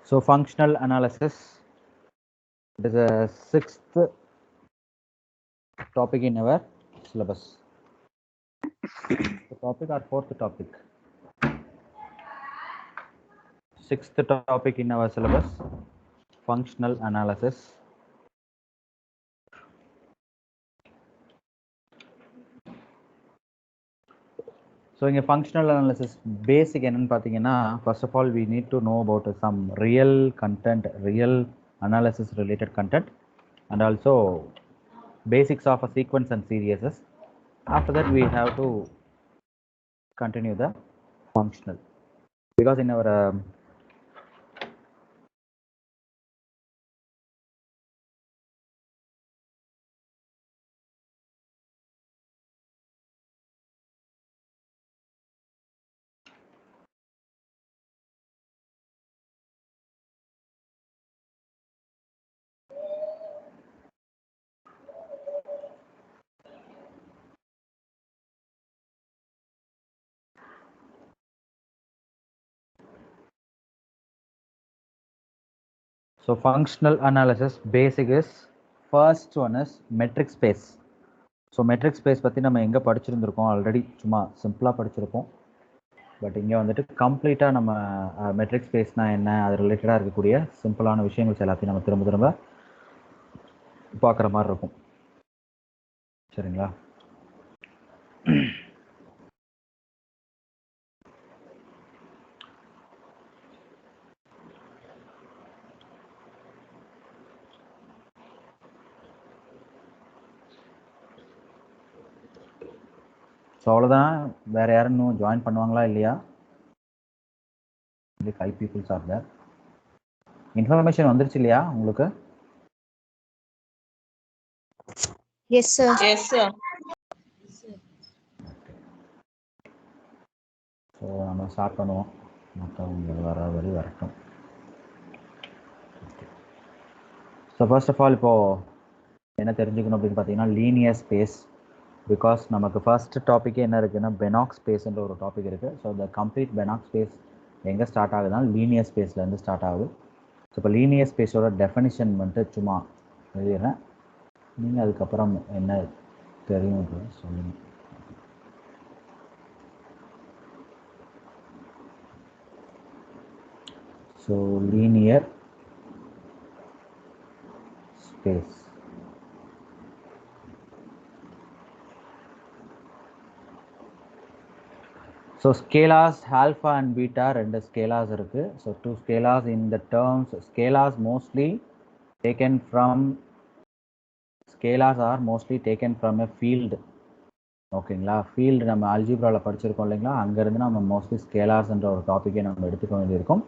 So functional analysis, it is a sixth topic in our syllabus. The topic or fourth topic? Sixth topic in our syllabus, functional analysis. So in a functional analysis, basic first of all, we need to know about some real content, real analysis related content, and also basics of a sequence and series. After that, we have to continue the functional, because in our so functional analysis basic is, first one is metric space. So metric space பத்தி நம்ம எங்க படிச்சிருந்திருக்கோம், already சும்மா சிம்பிளா படிச்சிருப்போம். But இங்கே வந்துட்டு கம்ப்ளீட்டாக நம்ம மெட்ரிக் ஸ்பேஸ்னா என்ன, அது ரிலேட்டடாக இருக்கக்கூடிய சிம்பிளான விஷயங்கள் எல்லாத்தையும் நம்ம திரும்ப திரும்ப பார்க்குற மாதிரி இருக்கும். சரிங்களா? ஸோ அவ்வளோதான். வேறு யாரும் இன்னும் ஜாயின் பண்ணுவாங்களா இல்லையா? 5 பீப்புள்ஸ் ஆர் தேர். இன்ஃபர்மேஷன் வந்துருச்சு இல்லையா உங்களுக்கு? Yes sir. Yes sir. So நம்ம ஸ்டார்ட் பண்ணுவோம். மற்றவங்க வர வழி வரட்டும். ஸோ ஃபர்ஸ்ட் ஆஃப் ஆல் இப்போது என்ன தெரிஞ்சுக்கணும் அப்படின்னு பார்த்தீங்கன்னா, லீனியர் ஸ்பேஸ். பிகாஸ் நமக்கு ஃபர்ஸ்ட் டாப்பிக்கே என்ன இருக்குன்னா, பெனாக் ஸ்பேஸ்ன்ற ஒரு டாபிக் இருக்குது. ஸோ இந்த கம்ப்ளீட் பெனாக் ஸ்பேஸ் எங்கே ஸ்டார்ட் ஆகுதுன்னா லீனியர் ஸ்பேஸ்லேருந்து ஸ்டார்ட் ஆகுது. ஸோ இப்போ லீனியர் ஸ்பேஸோட டெஃபினிஷன் வந்துட்டு சும்மா எழுதிடுறேன். நீங்கள் அதுக்கப்புறம் என்ன தெரியும் சொல்லுங்கள். So linear space, so scalars alpha and beta ரெண்டு ஸ்கேலார்ஸ் இருக்குது. So 2 scalars in the terms. Scalars mostly taken from a field. ஓகேங்களா? ஃபீல்டு நம்ம அல்ஜிப்ராவில் படிச்சிருக்கோம் இல்லைங்களா, அங்கேருந்து நம்ம மோஸ்ட்லி ஸ்கேலார்ஸ்ன்ற ஒரு டாப்பிக்கே நம்ம எடுத்துக்க வேண்டியிருக்கும்.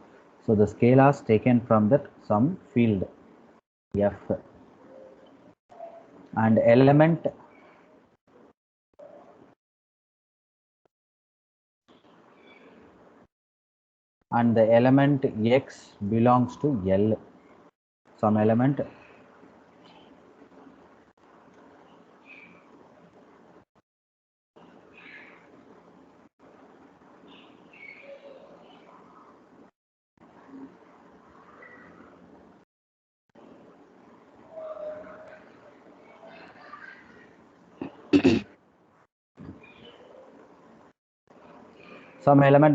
So the scalars taken from that same field F and element and the element x belongs to L. Some element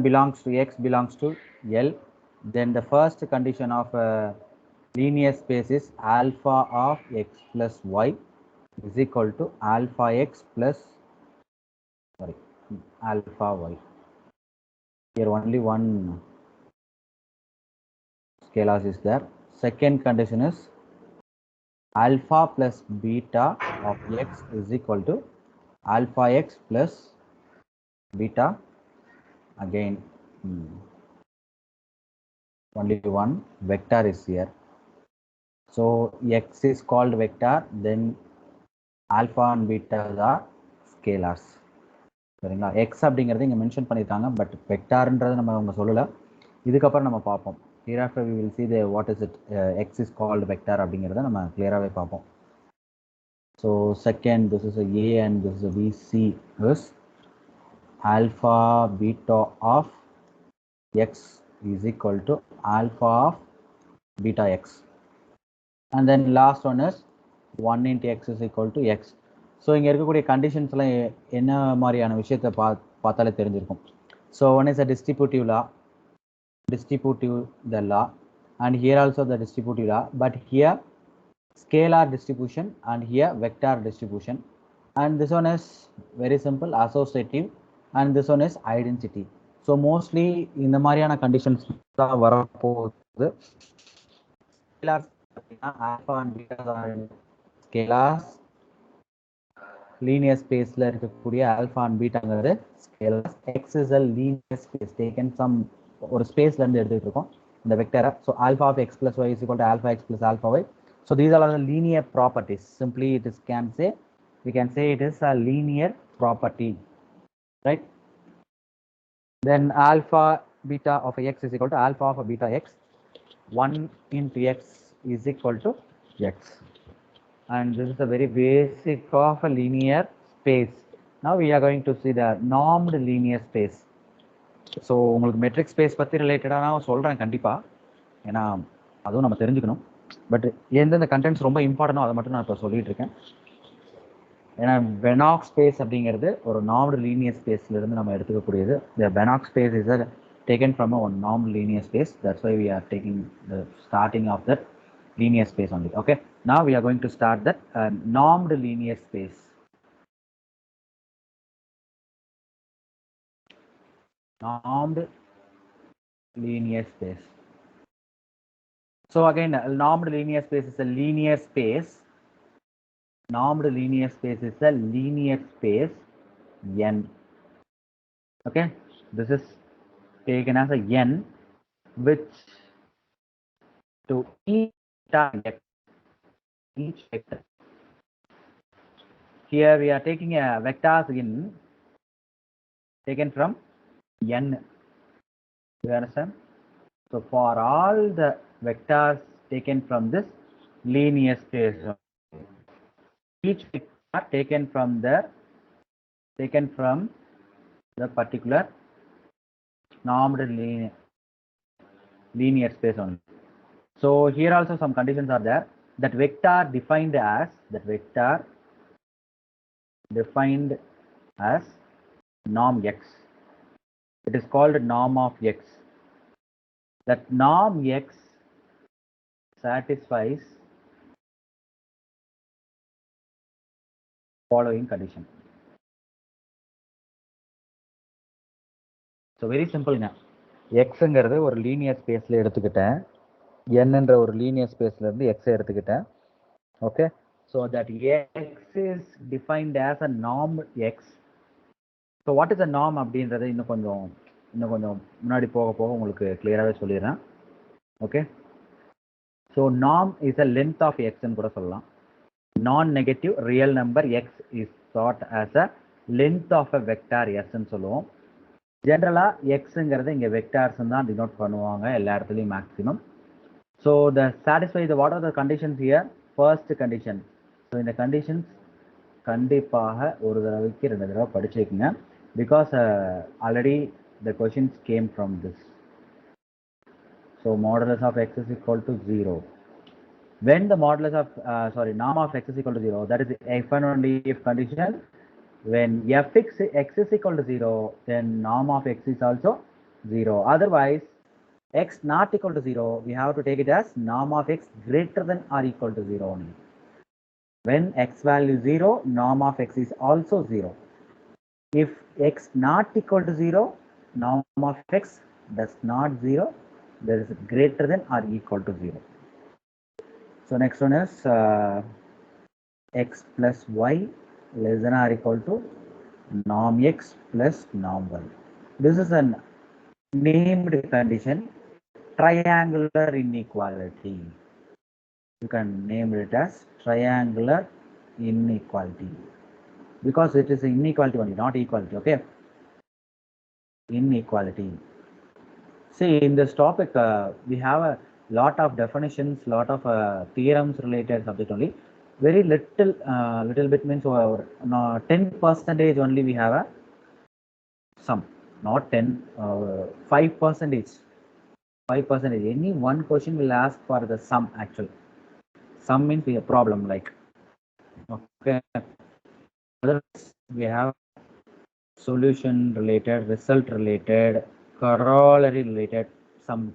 belongs to x belongs to L, then the first condition of a linear space is alpha of x plus y is equal to alpha x plus alpha y. Here only one scalar is there. Second condition is alpha plus beta of x is equal to alpha x plus beta. Again only one vector is here. So x is called vector, then alpha and beta are scalars. சரிங்களா? X அப்படிங்கிறது இங்கே mention பண்ணியிருக்காங்க, but வெக்டார்ன்றது நம்ம அவங்க சொல்லலை. இதுக்கப்புறம் நம்ம பார்ப்போம். hereafter we will see the what is it x is called vector அப்படிங்கிறத நம்ம கிளியராகவே பார்ப்போம். So second, this is a A and this is a BC is alpha beta of x is equal to alpha of beta x. And then last one is 1 into x is equal to x. So இங்கே இருக்கக்கூடிய கண்டிஷன்ஸ்லாம் என்ன மாதிரியான விஷயத்தை பார்த்தாலே தெரிஞ்சிருக்கும். So one is a distributive the law, and here also the distributive law, but here scalar distribution and here vector distribution, and this one is very simple associative, and this one is identity. So mostly இந்த மாதிரியான conditions தான் வரப்போகுது. Scalars alpha and beta are scalars. Linear spaceல இருக்கக்கூடிய alpha and betaங்கிறது scalars. X is a linear space taken from ஒரு ஸ்பேஸ்ல இருந்து எடுத்துட்டு இருக்கோம் இந்த வெக்டரை. So alpha of x plus y is equal to alpha x plus alpha y. So these are all the linear properties. Simply we can say it is a linear property, right? Then alpha beta of x is equal to alpha of a beta x. 1 into x is equal to x, and this is a very basic of a linear space. Now we are going to see the normed linear space. So உங்களுக்கு metric space பற்றி ரிலேட்டடாக நான் சொல்கிறேன் கண்டிப்பாக, ஏன்னா அதுவும் நம்ம தெரிஞ்சுக்கணும். பட் எந்தெந்த கண்டென்ட்ஸ் ரொம்ப இம்பார்ட்டனோ அதை மட்டும் நான் இப்போ சொல்லிட்டு இருக்கேன். ஏன்னா பெனாக் ஸ்பேஸ் அப்படிங்கிறது ஒரு நார்ம்டு லீனியர் ஸ்பேஸ்லேருந்து நம்ம எடுத்துக்கக்கூடியது. The Banach space is taken from a normed linear space. That's why we are taking the starting of that linear space only. Okay, now we are going to start that normed linear space. Normed linear space. So again, normed linear space is a linear space. Normed linear space is a linear space n. Okay, this is taken as a n which to each vector. Here we are taking a vectors in taken from n. You understand? So for all the vectors taken from this linear space, each vector taken from the particular normed linear space only. So here also some conditions are there. That vector defined as norm x. It is called norm of x. That norm x satisfies following condition. So very simple ங்க. xங்கிறது ஒரு linear ஸ்பேஸ்ல எடுத்துக்கிட்டேன், nன்ற ஒரு linear ஸ்பேஸ்ல இருந்து x எடுத்துக்கிட்டேன். Okay, so that x is defined as a norm x. So what is a norm அப்படின்றத இன்னும் கொஞ்சம் முன்னாடி போக உங்களுக்கு கிளியராகவே சொல்லிடுறேன். Okay, so norm is a length of x ன்னு கூட சொல்லலாம். Non-negative real number x is thought as a length of a vector s ன்னு சொல்லுவோம். ஜென்ரலாக எக்ஸுங்கிறத இங்கே வெக்டார்ஸ் தான் டினோட் பண்ணுவாங்க எல்லா இடத்துலையும் maximum. So the satisfy the what are the conditions here? First condition. So இந்த கண்டிஷன்ஸ் கண்டிப்பாக ஒரு தடவைக்கு 2 தடவை படிச்சு வைக்குங்க. Because already the questions came from this. So modulus of x is equal to 0. When the modulus of norm of x is equal to 0, that is if and only if condition. When fx x is equal to 0, then norm of x is also 0. Otherwise, x not equal to 0, we have to take it as norm of x greater than or equal to 0 only. When x value is 0, norm of x is also 0. If x not equal to 0, norm of x does not 0, there is greater than or equal to 0. So next one is x plus y less than or equal to norm x plus norm y. This is a named condition, triangular inequality. You can name it as triangular inequality because it is inequality only, not equality. Okay, inequality. See, in this topic we have a lot of definitions, lot of theorems related subject only. Very little bit means 10% only we have a sum. not 10, 5%. 5%. Any one question will ask for the sum actually. Sum means a problem like. Okay. Others we have solution related, result related, corollary related, some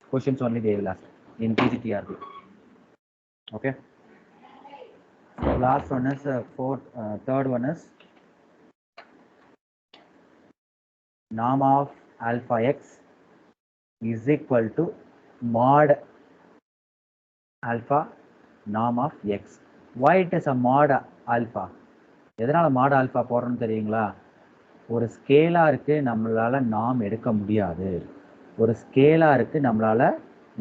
questions only they will ask in PGTRB. Okay. So last one is third one is norm of alpha x is equal to mod alpha norm of x. Why it is a mod alpha? எதனால mod alpha போடுறோம்னு தெரியுங்களா? ஒரு ஸ்கேலாருக்கு நம்மளால norm எடுக்க முடியாது. ஒரு ஸ்கேலாருக்கு நம்மளால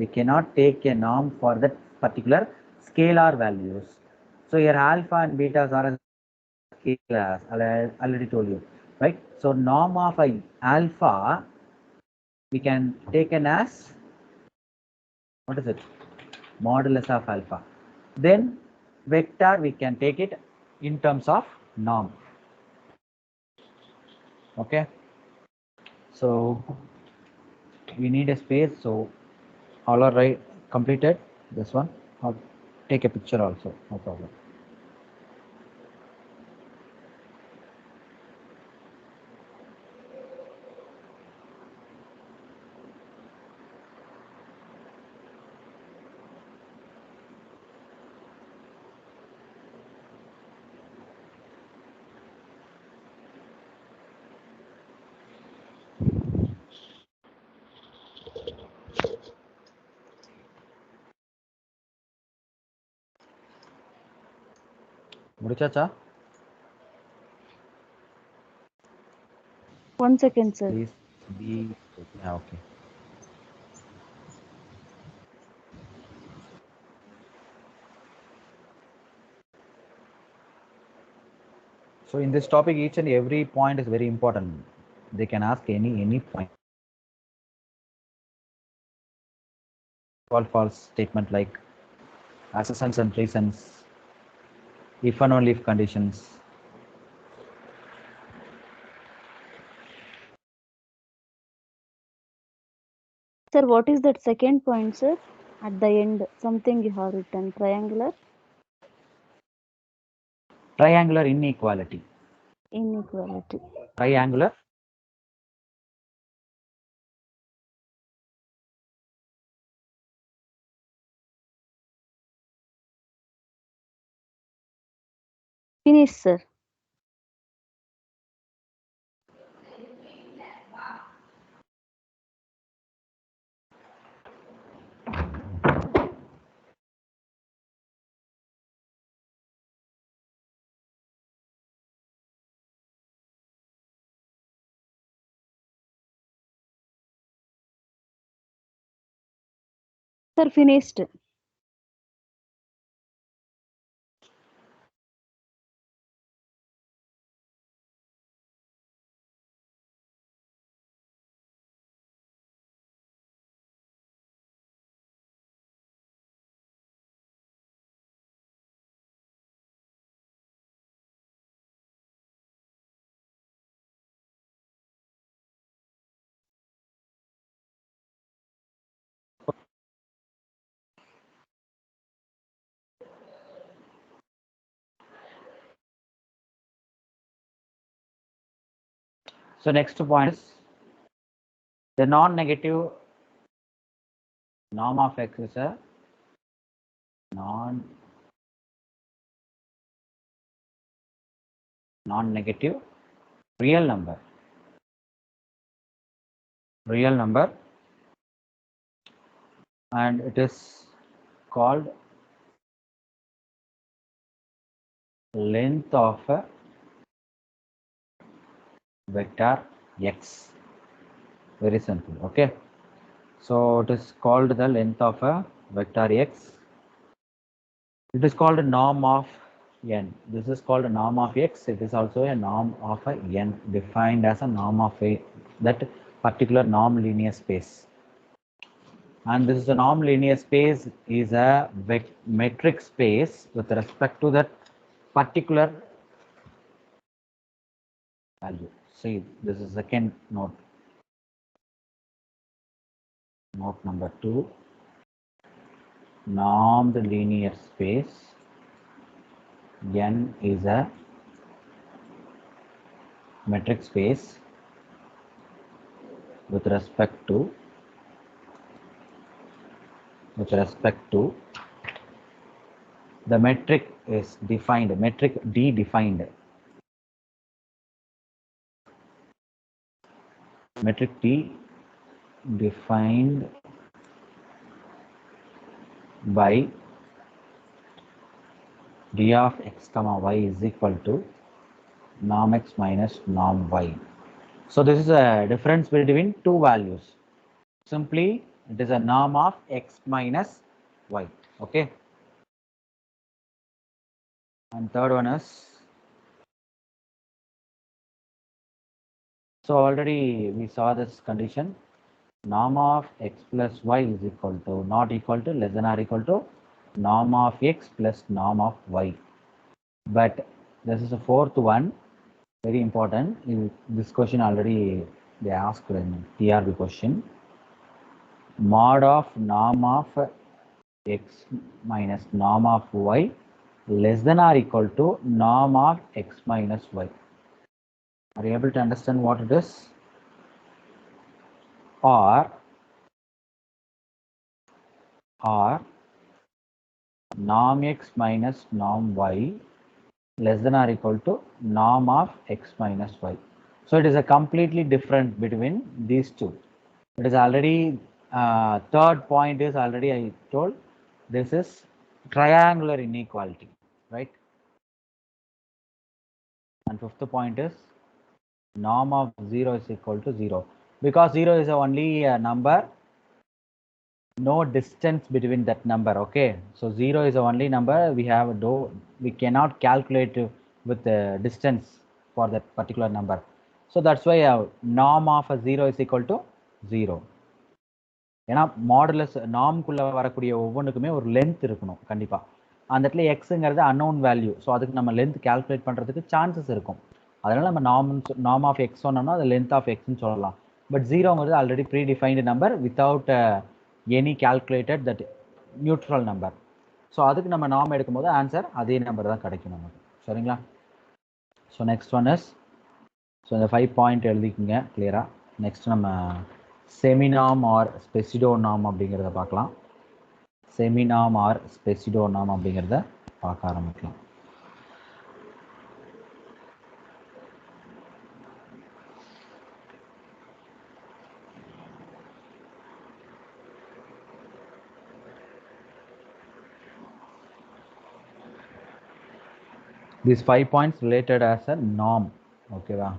we cannot take a norm for that particular scalar values. So your alpha and betas are scalars. I already told you, right? So norm of alpha we can take an as what is it? Modulus of alpha. Then vector we can take it in terms of norm. Okay. So we need a space. So all are right completed. This one. I'll take a picture also. No problem. முடிச்சாச்சா? 1 second, sir. Please be okay. So in this topic, each and every point is very important. They can ask any point. False statement like assumptions and reasons, if and only if conditions. Sir, what is that second point, sir? At the end, something you have written, triangular Triangular inequality. inequality. Triangular Finish, sir. Sir, finished. So next point is the non-negative norm of x is a non-negative real number. And it is called length of a vector x. Very simple. Okay. So it is called the length of a vector x. It is called a norm of n. This is called a norm of x. It is also a norm of a n, defined as a norm of a that particular norm linear space. And this is a norm linear space is a metric space with respect to that particular value. See, this is second note. Note number 2. Normed linear space N is a metric space with respect to the metric is defined, metric D defined. Metric D defined by d of x comma y is equal to norm x minus norm y. So this is a difference between two values. Simply, it is a norm of x minus y. Okay. And third one is, so already we saw this condition, norm of x plus y is equal to, not equal to, less than or equal to norm of x plus norm of y. But this is a fourth one, very important. This question already they asked in TRB question. Mod of norm of x minus norm of y less than or equal to norm of x minus y. Are you able to understand what it is? Or norm x minus norm y less than or equal to norm of x minus y. So it is a completely different between these two. It is already third point is already I told, this is triangular inequality, right? And fifth point is norm of 0 is equal to 0, because 0 is only a number, no distance between that number. Okay, so 0 is the only number we have, we cannot calculate with the distance for that particular number. So that's why norm of a 0 is equal to 0. ஏன்னா modulus நார்ம்குள்ளே வரக்கூடிய ஒவ்வொன்றுக்குமே ஒரு length இருக்கணும் கண்டிப்பாக. அந்த இடத்துல எக்ஸுங்கிறது unknown value, so அதுக்கு நம்ம length calculate பண்ணுறதுக்கு சான்சஸ் இருக்கும். அதனால் நம்ம நார்ம் ஆஃப் எக்ஸ் சொன்னோம்னா அது லென்த் ஆஃப் எக்ஸ்ன்னு சொல்லலாம். பட் ஜீரோங்கிறது already pre defined number without any calculated that neutral number. So அதுக்கு நம்ம நார்ம் எடுக்கும்போது ஆன்சர் அதே நம்பர் தான் கிடைக்கும் நமக்கு. சரிங்களா? So next one is, so இந்த 5 பாயிண்ட் எழுதிக்குங்க கிளியராக. நெக்ஸ்ட் நம்ம செமினாம் ஆர் ஸ்பெசிடோ நார்ம் அப்படிங்கிறத பார்க்கலாம். செமினாம் ஆர் ஸ்பெசிடோ நார்ம் அப்படிங்கிறத பார்க்க ஆரம்பிக்கலாம். These 5 points related as a norm. ஓகேவா?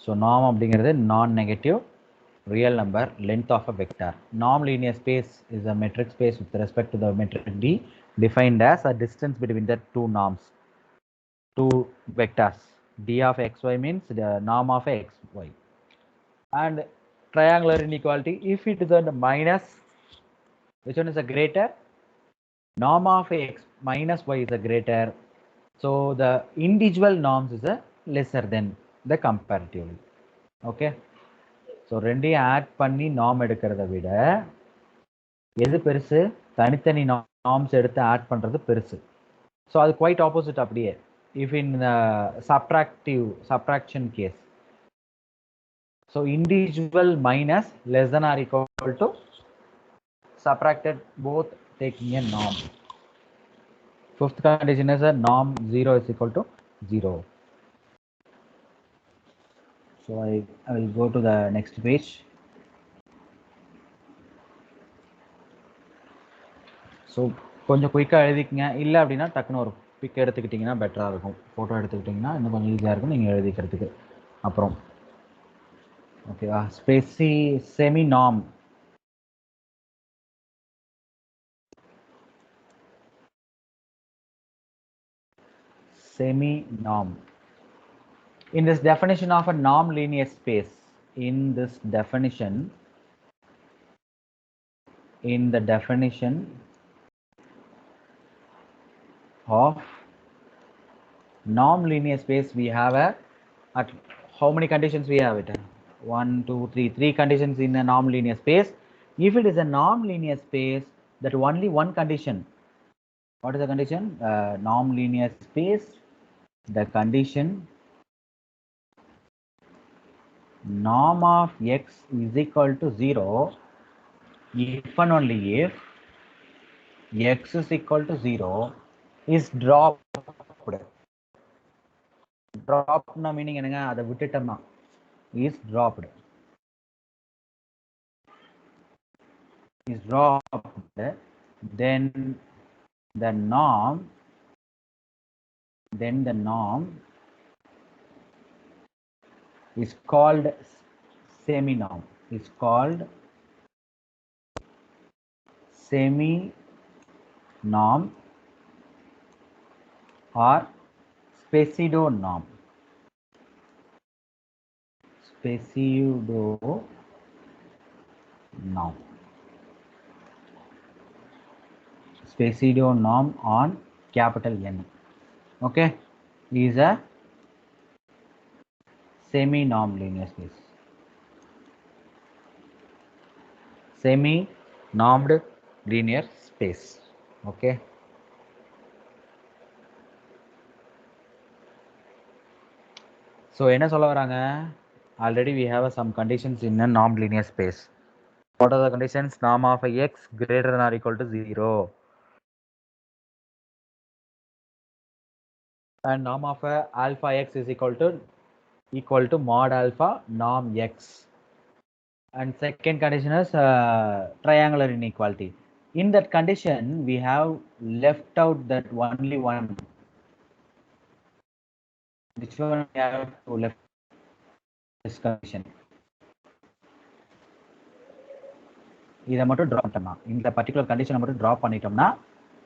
ஸோ நார்ம் அப்படிங்கிறது நான் negative real number length of a vector. Norm linear space is a metric space with respect to the metric D defined as a distance between the two norms, two vectors. D of xy means the norm of xy. And triangular inequality, if it is a minus, which one is a greater? Norm of x minus y is a greater. So the individual norms is a lesser than the comparatively. Okay. So ரெண்டையும் add பண்ணி norm எடுக்கிறத விட எது பெருசு? தனித்தனி norms எடுத்து add பண்ணுறது பெருசு. ஸோ அது குவைட் ஆப்போசிட் அப்படியே. If in subtraction case, so individual minus less than or equal to subtracted both taking a norm. Fifth condition is a norm 0 is equal to 0. So I will go to the next page. So கொஞ்சம் குயிக்காக எழுதிக்கங்க. இல்லை அப்படின்னா டக்குன்னு ஒரு big எடுத்துக்கிட்டிங்கன்னா பெட்டராக இருக்கும். Photo எடுத்துக்கிட்டிங்கன்னா இன்னும் கொஞ்சம் ஈஸியாக இருக்கும் நீங்கள் எழுதிக்கிறதுக்கு. அப்புறம் ஓகேவா? Semi norm. Semi norm. In this definition of a norm linear space, in the definition of norm linear space, we have a, at how many conditions we have it? 1, 2, 3. 3 conditions in a non-linear space. If it is a non-linear space, that only one condition. What is the condition? Non-linear space. The condition norm of x is equal to 0 if and only if x is equal to 0 is dropped. Dropped meaning என்னங்க அதை விட்டுட்டோம்னா is dropped. Is dropped, then the norm is called semi-norm. Is called semi-norm or pseudo-norm. Pseudo-norm. Pseudo-norm on capital N. Okay, is a semi-norm linear space. Semi-normed linear space. Okay. So என்ன சொல்ல வராங்க? Already we have some conditions in a normed linear space. What are the conditions? Norm of x greater than or equal to 0. And norm of alpha x is equal to mod alpha norm x. And second condition is triangular inequality. In that condition, we have left out that only one. Which one we have to left this condition? இதை மட்டும் drop பண்ணிட்டோம்னா, இந்த particular கண்டிஷனை மட்டும் drop பண்ணிட்டோம்னா,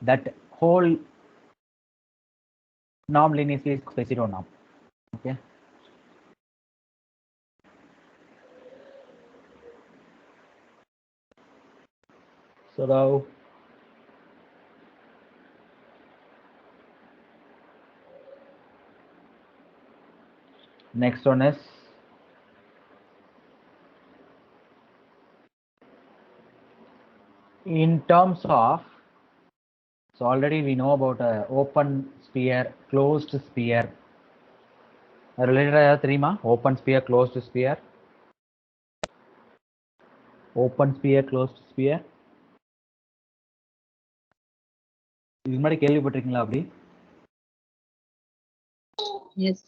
that whole norm linear space is pseudo norm. Okay. So now next one is in terms of, so already we know about open sphere, closed sphere. Related ஏதாவது தெரியுமா? Open sphere, closed sphere. Open sphere, closed sphere. இது முன்னாடி கேள்விப்பட்டிருக்கீங்களா அப்படி? Yes.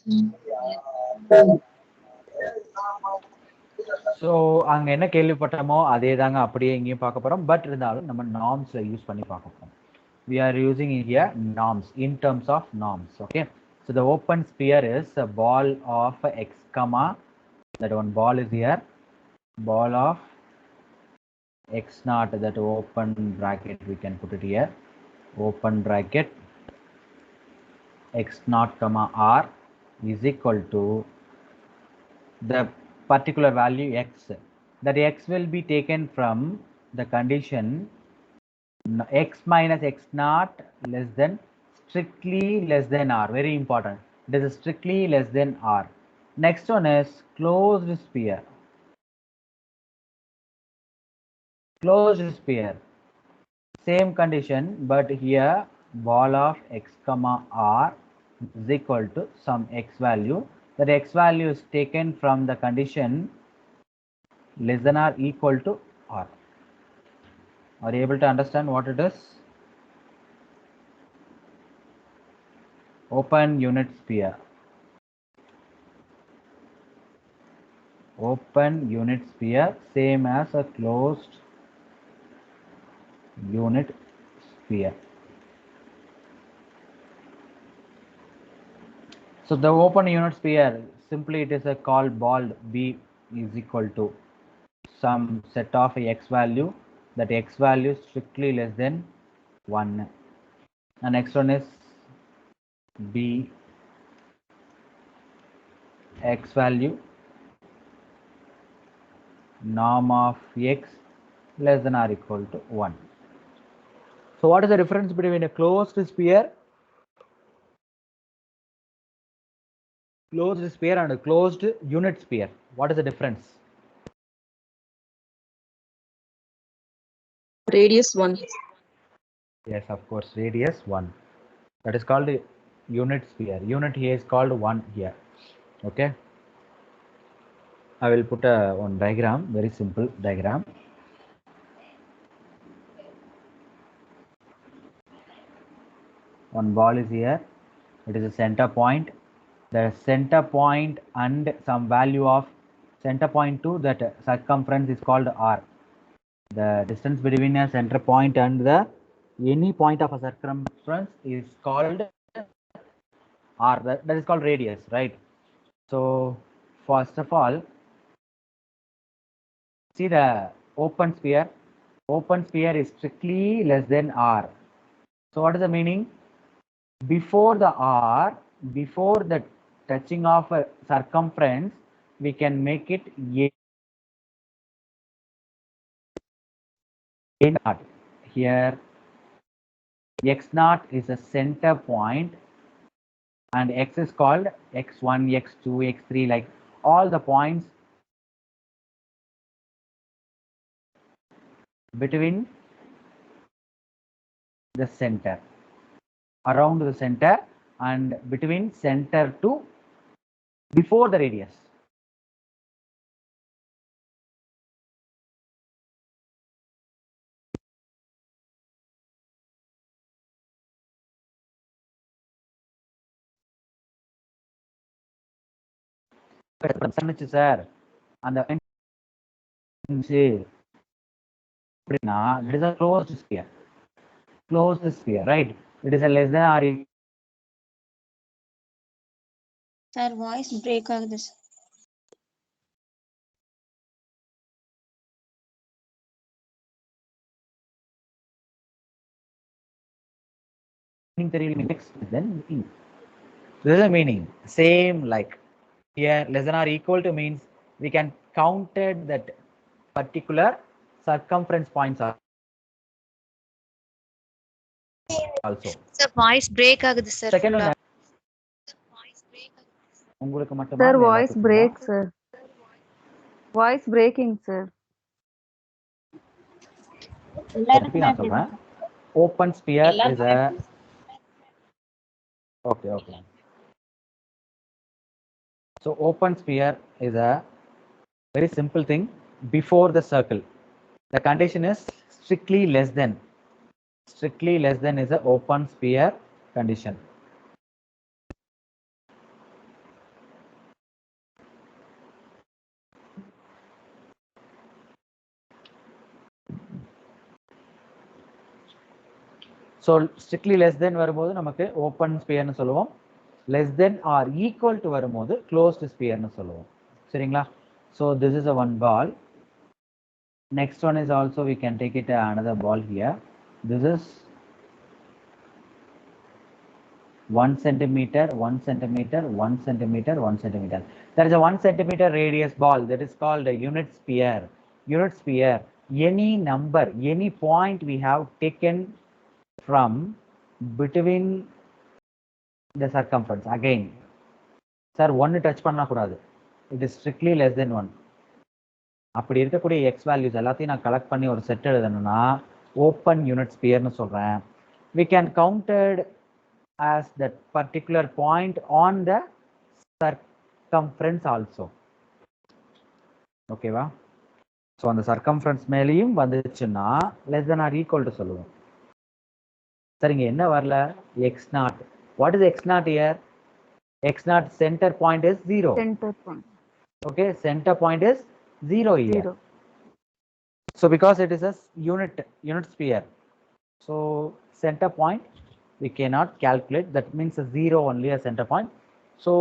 So அங்கே என்ன கேள்விப்பட்டோமோ அதே தாங்க அப்படியே இங்கேயும் பார்க்க போகிறோம். பட் இருந்தாலும் நம்ம நார்ம்ஸில் யூஸ் பண்ணி பார்க்க போகிறோம். We are using here norms in terms of norms. Okay. So the open sphere is a ball of x comma, that one ball is here, ball of x naught, that open bracket we can put it here, open bracket x naught comma r is equal to the particular value x. That x will be taken from the condition x minus x naught less than strictly less than r. Very important. It is strictly less than r. Next one is closed sphere. Closed sphere. Same condition, but here ball of x comma r is equal to some x value. That x value is taken from the condition less than or equal to r. Are you able to understand what it is? Open unit sphere. Open unit sphere same as a closed unit sphere. So the open unit sphere, simply it is a called ball b is equal to some set of x value, that x value is strictly less than 1. And next one is b x value norm of x less than or equal to 1. So what is the difference between a closed sphere? Closed sphere and closed unit sphere. What is the difference? Radius 1. Yes, of course, radius 1. That is called the unit sphere. Unit here is called 1 here. Okay. I will put one diagram, very simple diagram. One ball is here. It is a center point. The center point and some value of center point to that circumference is called r. The distance between a center point and the any point of a circumference is called r. That is called radius, right? So first of all, see the open sphere. Open sphere is strictly less than r. So what is the meaning? Before the r, before the touching of a circumference, we can make it a naught. Here x naught is a center point and x is called x1, x2, x3, like all the points between the center, around the center and between center to before the radius. Sir, and the it is a closed sphere. Closed sphere, right? It is a less than or equal. Sir, voice break ಆಗಿದೆ sir. Then this is the meaning. Same like here, less than or equal to means we can counted that particular circumference points are also. Sir, voice break ஆகுது sir. Second one, உங்களுக்கு மட்டுமா Sir, இல்ல voice எல்லாத்துக்குமா? break, sir. Voice breaking, sir. திருப்பி நான் சொல்றேன். Open sphere is a okay. So open sphere is a very simple thing before the circle. The condition is strictly less than. Strictly less than is a open sphere condition. So strictly less than வரும்போது நமக்கு open sphere னு சொல்லுவோம். Less than or equal to வரும்போது closed sphere னு சொல்லுவோம். சரிங்களா? So this is a one ball. Next one is also we can take it another ball here. This is 1 centimeter, 1 centimeter, 1 centimeter, 1 centimeter. There is a 1 centimeter radius ball that is called a unit sphere. Unit sphere, any number, any point we have taken from between the circumference. Again, sir, 1 touch பண்ணா கூடாது. It is strictly less than 1. அப்படி இருக்கக்கூடிய x values எல்லாத்தையும் நான் collect பண்ணி ஒரு set எழுதணும்னா open unit ஸ்பியர்னு சொல்றேன். We can counted as that particular point on the circumference also. ஓகேவா? ஸோ அந்த சர்க்கம்ஃபரன்ஸ் மேலேயும் வந்துச்சுன்னா less than or equal to சொல்லுவோம். சரிங்க, என்ன வரல? X not. What is X not here? X not centre point is 0. Center point. Okay, center point is 0 here. 0. So because it is a unit sphere, so center point we cannot calculate. That means a 0 only a center point. So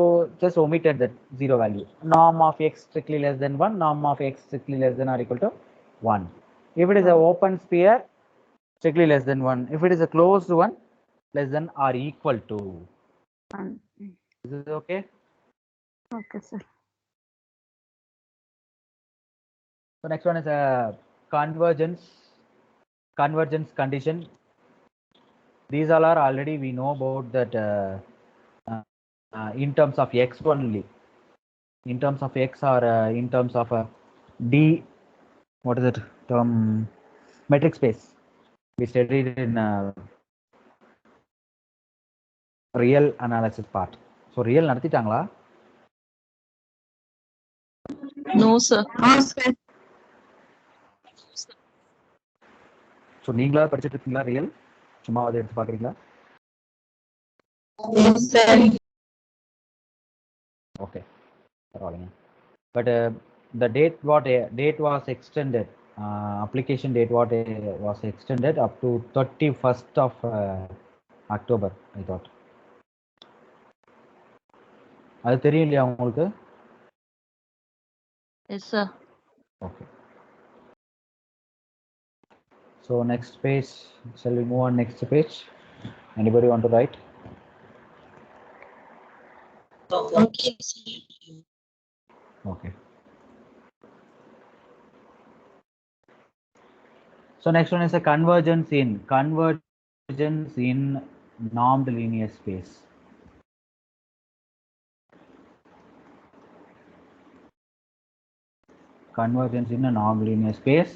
just omitted that 0 value. Norm of x strictly less than 1. Norm of x strictly less than or equal to 1. If it is an open sphere, strictly less than 1. If it is a closed one, less than or equal to. Is this okay? Okay, sir. So next one is a convergence condition. These all are already we know about that in terms of x only, in terms of x or in terms of d, what is it term, metric space. We studied in real analysis part. So real நடத்திட்டாங்களா? No, sir. So நீங்களா படிச்சுட்டு இருக்கீங்களா real? சும்மா அதை எடுத்து பார்க்குறீங்களா? No, sir. Okay, பரவாயில்லைங்க. But the date was extended. Application date was extended up to 31st of October, I thought. அது தெரியும் இல்லையா உங்களுக்கு? Yes, sir. Okay. So next page, shall we move on next page? Anybody want to write? Okay, sir. Okay. So next one is a convergence in normed linear space. Convergence in a normed linear space.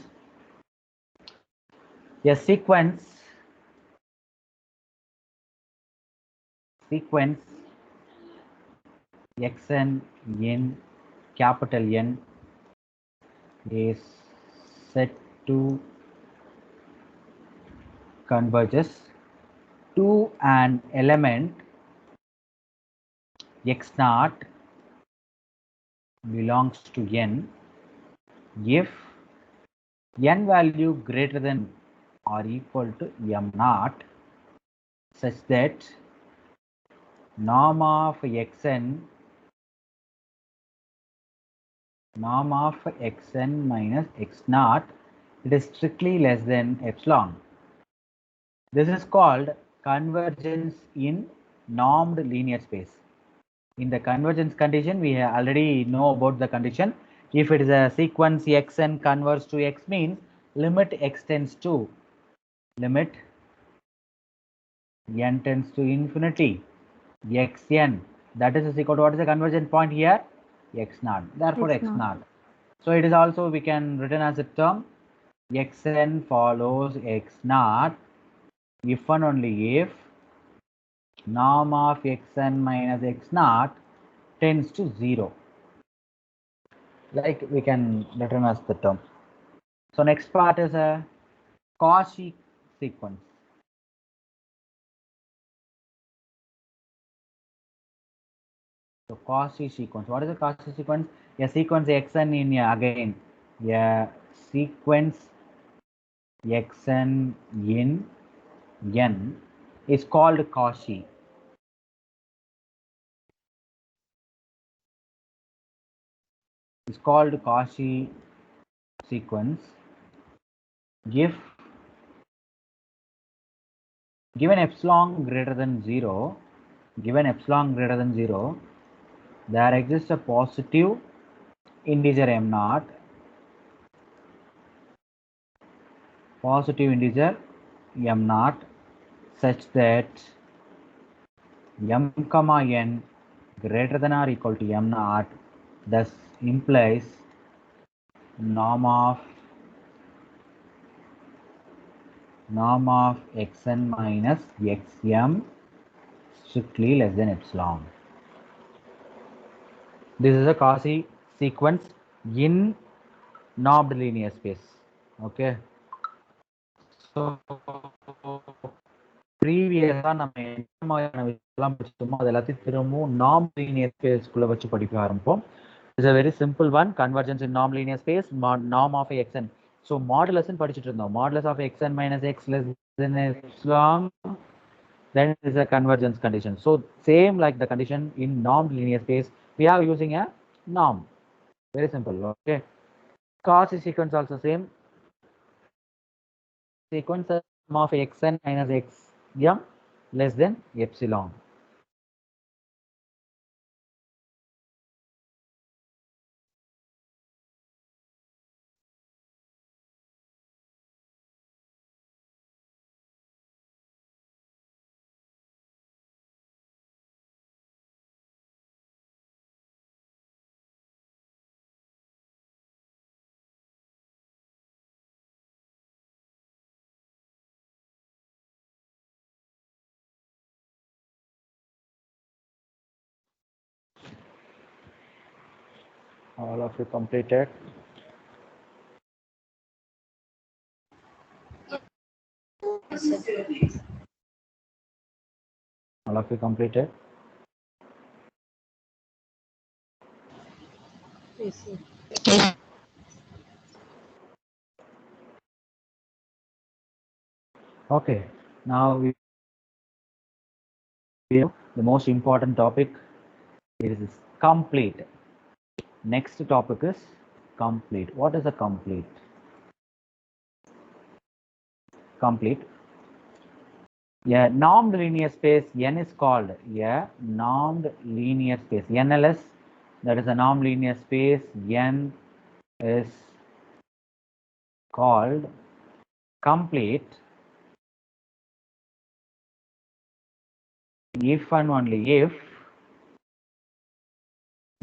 A sequence xn in capital N is set to converges to an element x naught belongs to N if N value greater than or equal to M naught, such that norm of xn minus x naught, it is strictly less than epsilon. This is called convergence in normed linear space. In the convergence condition, we already know about the condition. If it is a sequence xn converges to x, means limit x tends to limit n tends to infinity xn, that is equal to, what is the convergence point here? X naught. Therefore x naught. So it is also, we can written as a term xn follows x naught if and only if norm of xn minus x naught tends to 0. Like we can written as the term. So next part is a Cauchy sequence. So Cauchy sequence. What is a Cauchy sequence? A sequence xn in again a sequence xn in n is called Cauchy. It's called Cauchy sequence if given epsilon greater than 0, there exists a positive integer m naught, such that m comma n greater than or equal to m naught, thus implies norm of xn minus xm strictly less than epsilon. This is a Cauchy sequence in normed linear space. Okay. So ப்ரீவியஸாக நம்ம என்ன மாதிரியான விஷயம்லாம் படிச்சோமோ அது எல்லாத்தையும் திரும்பவும் norm linear ஸ்பேஸ்க்குள்ளே வச்சு படிக்க ஆரம்பிப்போம். It's a very simple one, convergence in norm linear space, norm of x n. So மாடுலஸ்ன்னு படிச்சுட்டு இருந்தோம். Modulus of x n minus x less than epsilon, then is a convergence condition. So same like the condition in normed linear space, we are using a norm. Very simple. Okay. Cauchy sequence also same. Sequence of xn minus xm less than epsilon. All of you completed? All of you completed? Yes. Okay. Now we the most important topic is complete. Next topic is complete. What is a complete? Complete. A normed linear space N is called a normed linear space. NLS, that is a normed linear space. N is called complete if and only if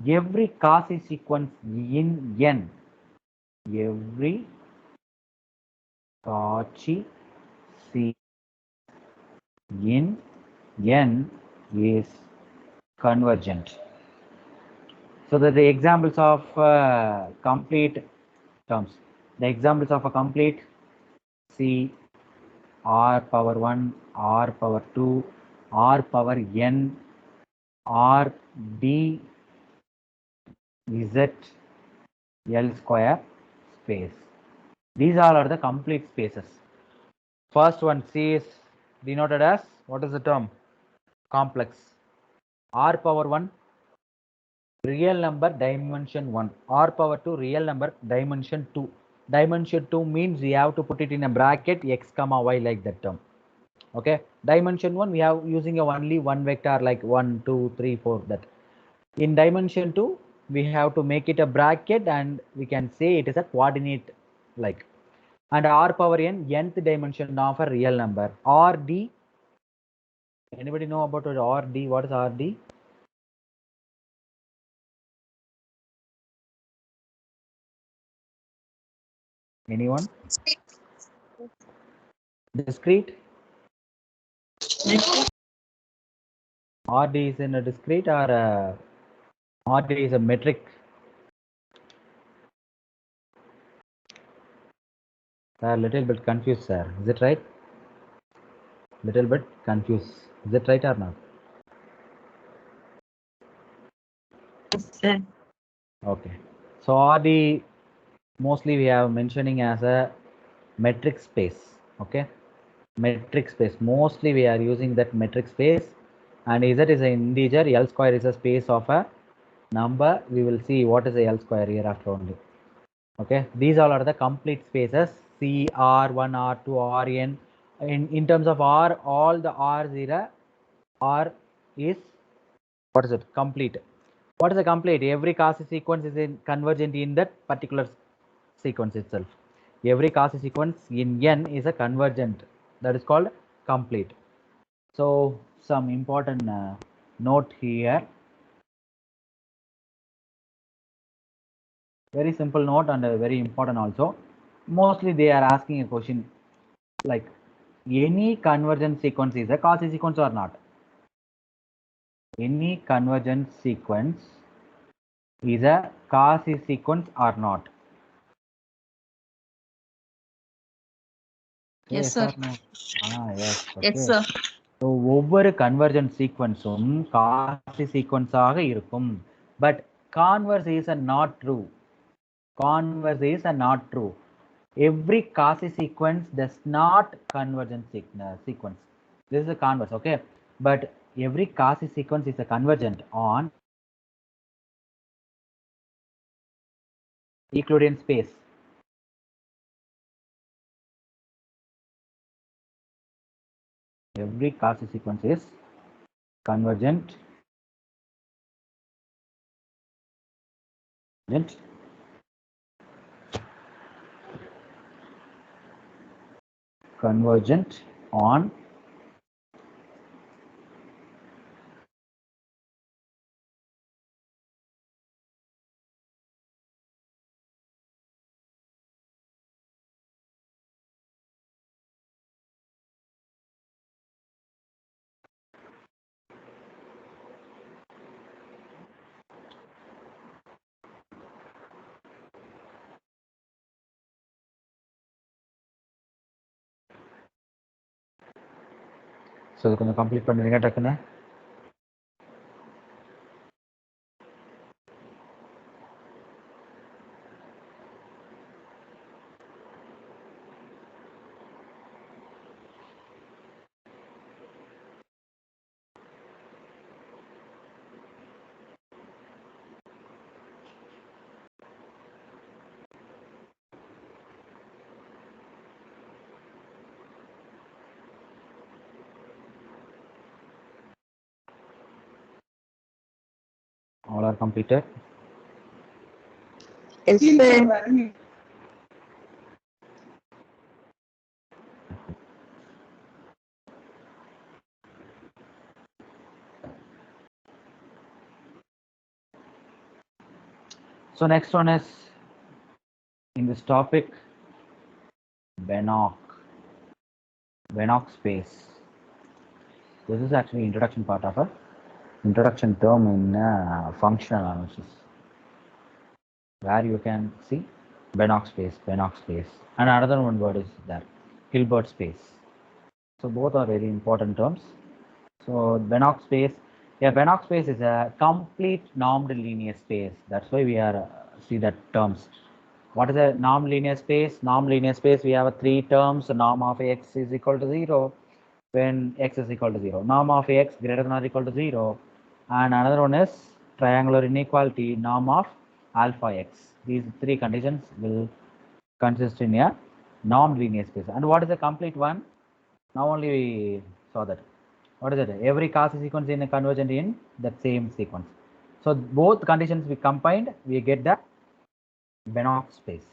every Cauchy sequence in N, every Cauchy sequence in N is convergent. So that the examples of complete terms, the examples of a complete C R power 1, R power 2, R power n, R d z L square space. These all are the complete spaces. First one C is denoted as, what is the term? Complex. R power 1 real number dimension 1, R power 2 real number dimension 2. Dimension 2 means we have to put it in a bracket x comma y like that term. Okay, dimension 1 we have using a only one vector like 1 2 3 4, that in dimension 2 we have to make it a bracket and we can say it is a coordinate like. And R power n, nth dimension of a real number. Rd, anybody know about Rd? What is Rd? Anyone? Discrete? Rd is in a discrete or Rd is a metric? A little bit confused, sir. Is it right? Little bit confused. Is it right or not? Sir. Okay. So Rd mostly we have mentioning as a metric space. Okay. Metric space. Mostly we are using that metric space, and Z is an integer, L square is a space of a number. We will see what is a L square here after only. Okay, these all are the complete spaces. C, R1, R2, Rn. In terms of R, all the R0, R is, what is it? Complete. What is a complete? Every Cauchy sequence is in convergent in that particular sequence itself. Every Cauchy sequence in N is a convergent. That is called complete. So some important note here. Very simple note and very important also. Mostly they are asking a question like, any convergent sequence is a Cauchy sequence or not? Any convergent sequence is a Cauchy sequence or not? Yes, sir. Or no? Yes. Okay. Yes, sir. So ஒவ்வொரு convergent சீக்வன்ஸும் Kashi சீக்வன்ஸாக இருக்கும். But converse is a not true. Converse is a not true. Every Cauchy sequence does not convergent sequence. This is a converse, okay? But every Cauchy sequence is a convergent on Euclidean space. Every Cauchy sequence is convergent on so இது கொஞ்சம் complete பண்ணுறீங்க டக்குன்னு. All are completed. Yes, sir. So next one is in this topic, Banach space. This is actually introduction part of a introduction term in functional analysis, where you can see Banach space, and another one word is there, Hilbert space. So both are very important terms. So Banach space, Banach space is a complete normed linear space. That's why we are see that terms. What is a normed linear space? Normed linear space, we have three terms. Norm of x is equal to 0 when x is equal to 0. Norm of x greater than or equal to 0. And another one is triangular inequality, norm of alpha x. These three conditions will consist in a normed linear space. And what is a complete one? Now only we saw that. What is it? Every Cauchy sequence in a convergent in that same sequence. So both conditions we combined, we get the Banach space.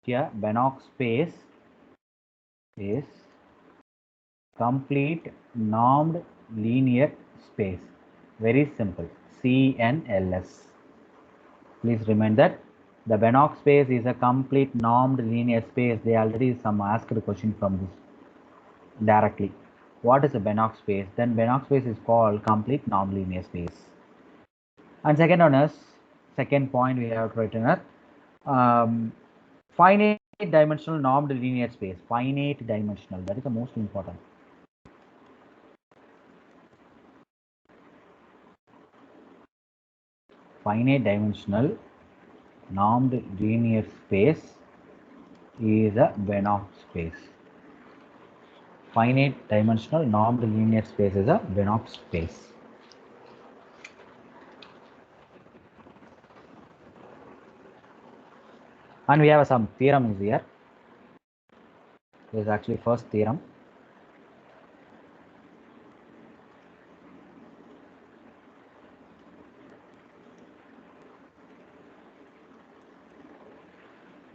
Here Banach space is complete normed linear space. Very simple. CNLS. Please remember that the Banach space is a complete normed linear space. They already some asked a question from this directly. What is a Banach space? Then Banach space is called complete normed linear space. And second one is, second point we have written at finite dimensional normed linear space. Finite dimensional, that is the most important. Finite dimensional normed linear space is a Banach space. Finite dimensional normed linear space is a Banach space. And we have some theorem is here. This is actually first theorem.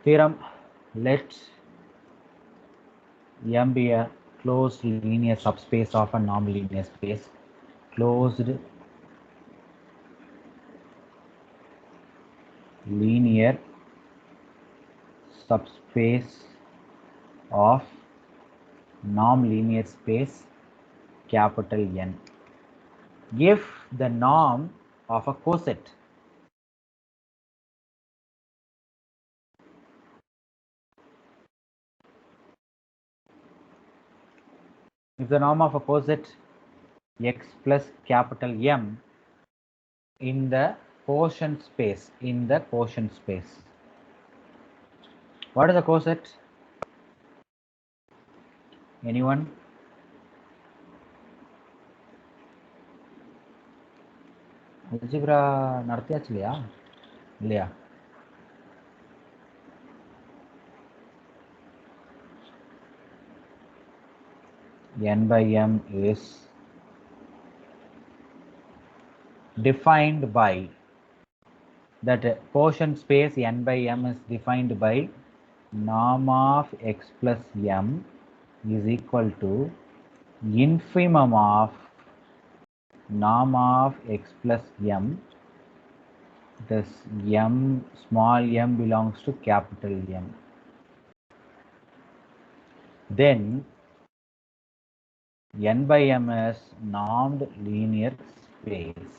Theorem, let M be a closed linear subspace of a normed linear space. Closed linear subspace of norm linear space capital N. If the norm of a coset x plus capital M in the quotient space, what is the coset? Anyone? Algebra நடத்தியாச்சு இல்லையா? N by M is defined by that quotient space. N by M is defined by norm of x plus M is equal to infimum of norm of x plus M. This M, small m belongs to capital M. Then N by M is normed linear space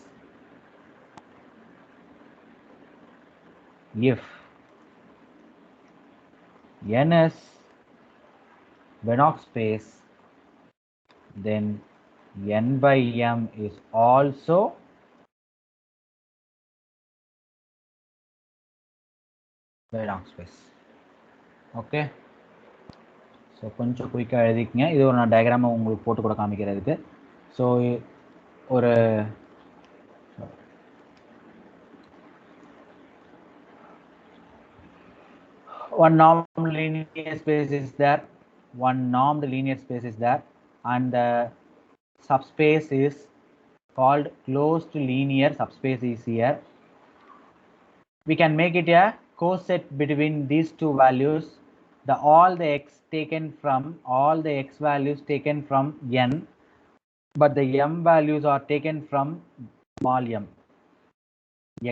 if N is Banach space, then n by m is also Banach space. Okay, so கொஞ்சம் குயிக்காக எழுதிக்கங்க. இது ஒரு நான் டயக்ராமை உங்களுக்கு போட்டு கூட காமிக்கிறதுக்கு. So ஒரு one normed linear space is there, and the subspace is called closed linear subspace is here. We can make it a coset between these two values. All the x values taken from n, but the m values are taken from small m.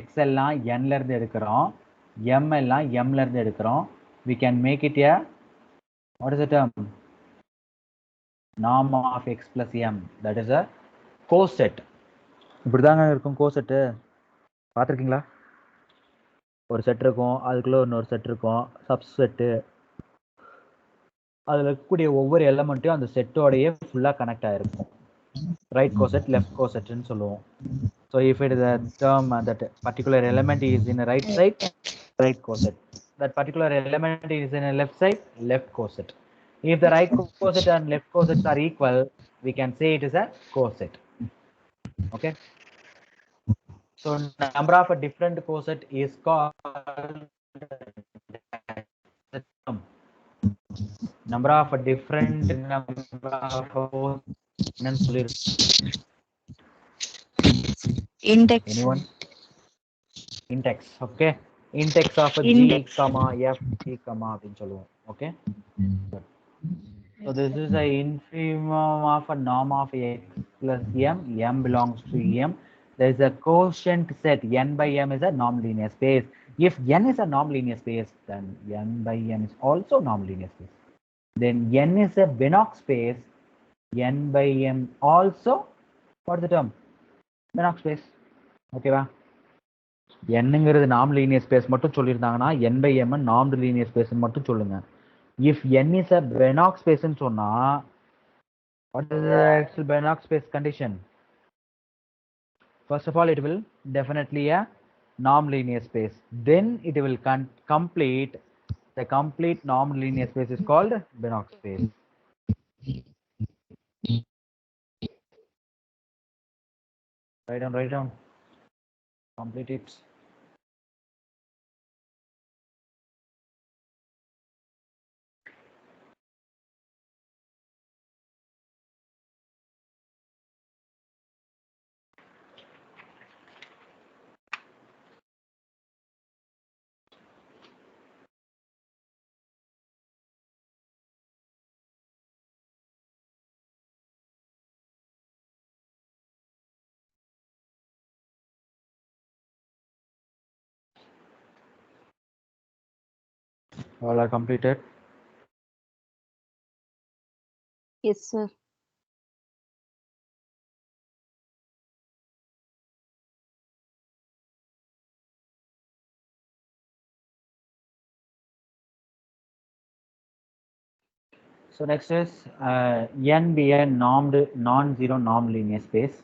x எல்லாம் n ல இருந்து எடுக்கிறோம், m எல்லாம் m ல இருந்து எடுக்கிறோம். We can make it a, what is the term? Norm of x plus m, that is a coset. இப்படிதாங்க இருக்கும் கோசெட்டு. பார்த்துருக்கீங்களா? ஒரு செட் இருக்கும், அதுக்குள்ள இன்னொரு செட் இருக்கும், சப்செட்டு. அதில் இருக்கக்கூடிய ஒவ்வொரு எலமெண்ட்டையும் அந்த செட்டோடையே ஃபுல்லாக கனெக்ட் ஆகிருக்கும். ரைட் கோசெட், லெஃப்ட் கோசெட்னு சொல்லுவோம். So if it is a term that particular element is in the right side, right coset. That particular element is in a left side, left coset. If the right coset and left cosets are equal, we can say it is a coset. Okay. So number of a different coset is called number of a different Index. Anyone? Index. Okay. Index of a Index. g comma f g comma அப்படின்னு சொல்லுவோம். Okay. So this is a infimum of a norm of x plus m. M belongs to m. There is a quotient set. N by m is a norm linear space. If n is a norm linear space, then n by m is also norm linear space. Then n is a Banach space. N by m also, what's the term? Banach space. Okay va? nங்கிறது norm linear space மட்டும் சொல்லியிருந்தாங்கன்னா n by m normed linear space மட்டும் சொல்லுங்க. If n is a Banach space ன்னு சொன்னா, what is the actual Banach space condition? First of all, it will definitely a norm linear space. Then it will complete, the complete norm linear space is called Banach space. Write down. Complete it. All are completed. Yes, sir. So next is n be a normed non-zero norm linear space.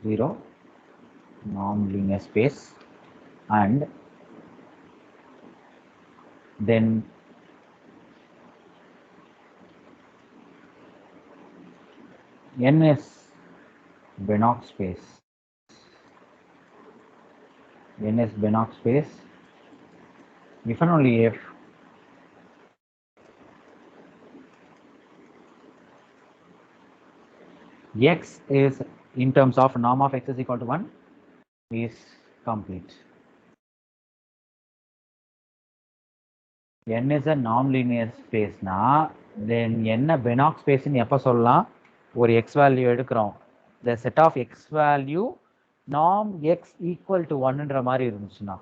Zero norm linear space, and then n is Banach space. N is Banach space if and only if x is, in terms of norm of x is equal to 1, is complete. n is a norm linear space na, then என்ன Banach space ன்னு எப்ப சொல்லலாம்? ஒரு x value எடுக்கிறோம், the set of x value norm x equal to 1ன்ற மாதிரி இருந்துச்சுன்னா,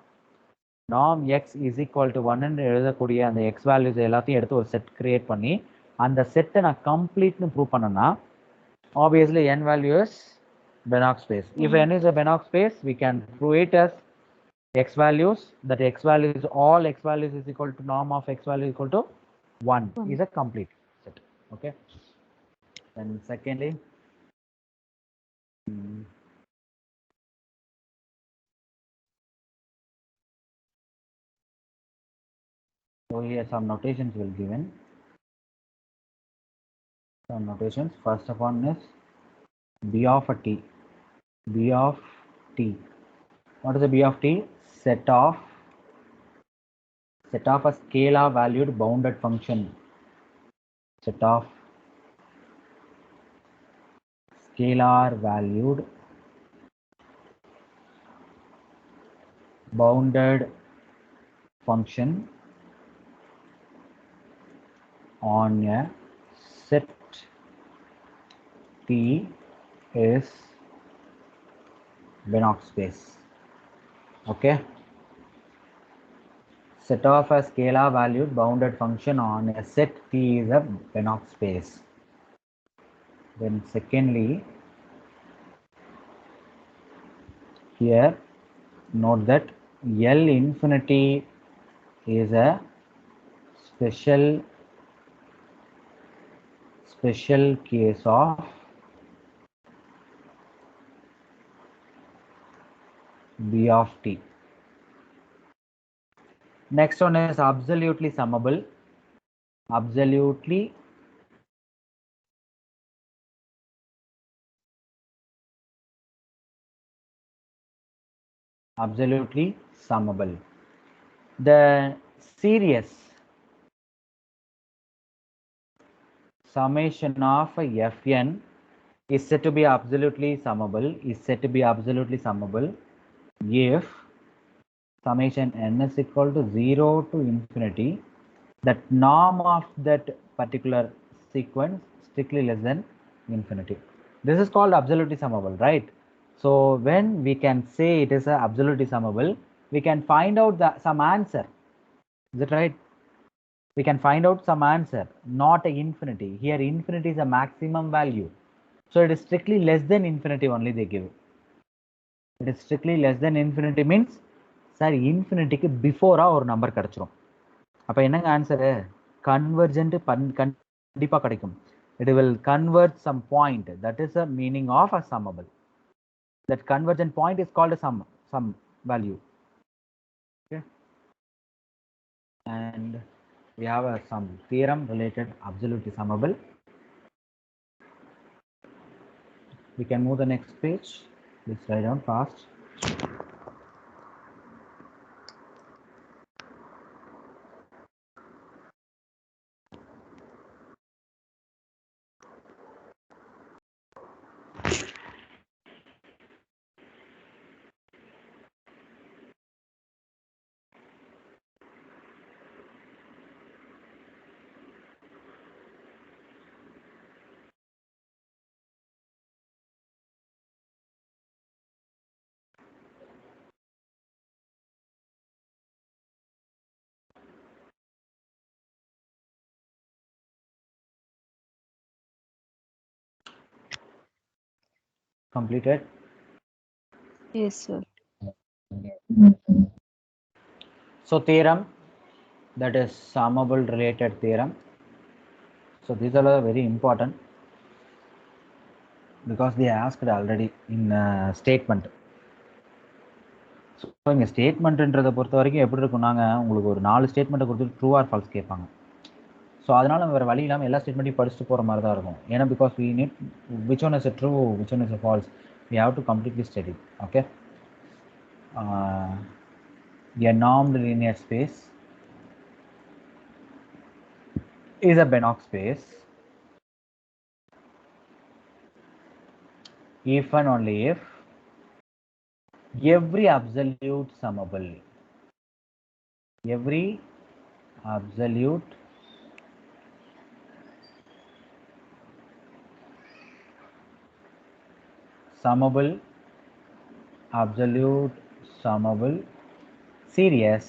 norm x is equal to 1ன்னு எழுதக்கூடிய அந்த x values எல்லாத்தையும் எடுத்து ஒரு செட் கிரியேட் பண்ணி அந்த செட்டை நான் கம்ப்ளீட்னு ப்ரூவ் பண்ணனா, obviously n value is Banach space. If n is a Banach space, we can prove it as X values, that X values, all X values is equal to norm of X value equal to 1 One. is a complete set. Okay. Then secondly, so here some notations will given. Some notations. First of all is B of a t. B of t. What is the B of t? Set of a scalar valued bounded function. Set of scalar valued bounded function on a set T is Banach space. Okay. Set of a scalar valued bounded function on a set T is a Banach space. Then secondly, here note that L infinity is a special case of B of t. Next one is absolutely summable. Absolutely summable. The series summation of Fn is said to be absolutely summable. If summation n is equal to 0 to infinity, that norm of that particular sequence strictly less than infinity. This is called absolutely summable, right? So when we can say it is a absolutely summable, we can find out some answer. Is it right? We can find out some answer, not a infinity. Here infinity is a maximum value. So it is strictly less than infinity only they give. It is strictly less than infinity means, sir, infinity க்கு before ஒரு number கிடைச்சிரும். அப்ப என்னங்க answer? Convergent கண்டிப்பா கிடைக்கும். It will convert some point. That is the meaning of a summable. That convergent point is called a some value. Okay. And we have some theorem related absolutely summable. We can move the next page. Let's write down fast. Completed? Yes, sir. So theorem, that is summable related theorem. So these are very important because they asked already in statement. So இங்கே ஸ்டேட்மெண்ட்ன்றதை பொறுத்த வரைக்கும் எப்படி இருக்குன்னாங்க, உங்களுக்கு ஒரு 4 ஸ்டேட்மெண்ட்டை கொடுத்துட்டு true or false கேட்பாங்க. So அதனால வேறு வழி இல்லாமல் எல்லா ஸ்டேட்மெண்ட்டையும் படிச்சுட்டு போகிற மாதிரி தான் இருக்கும். ஏன்னா because we need which one is a true, which one is a false, we have to completely study. Okay. A normed linear space is a Banach space if and only if every absolute summable series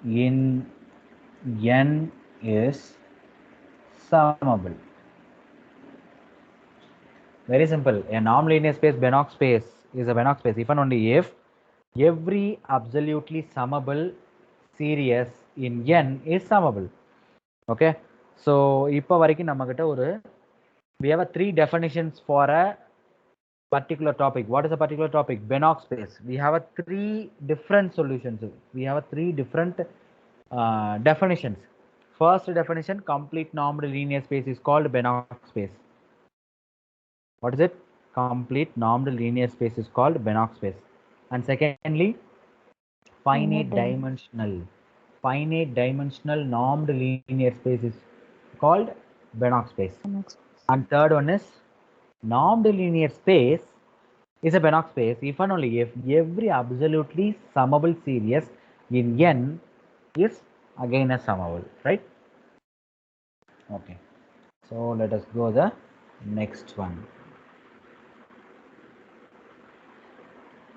in n is summable. Very simple. A normed linear space Banach space is a Banach space if and only if every absolutely summable series in n is summable. Okay, so இப்போ வரைக்கும் நம்ம கிட்ட ஒரு we have a 3 definitions for a particular topic. What is a particular topic? Banach space. We have a 3 different solutions. We have a 3 different definitions. First definition, complete normed linear space is called Banach space. What is it? Complete normed linear space is called Banach space. And secondly, finite dimensional normed linear space is called Banach space. And third one is normed linear space is a Banach space if and only if every absolutely summable series in n is again a summable, right? Okay, so let us go the next one.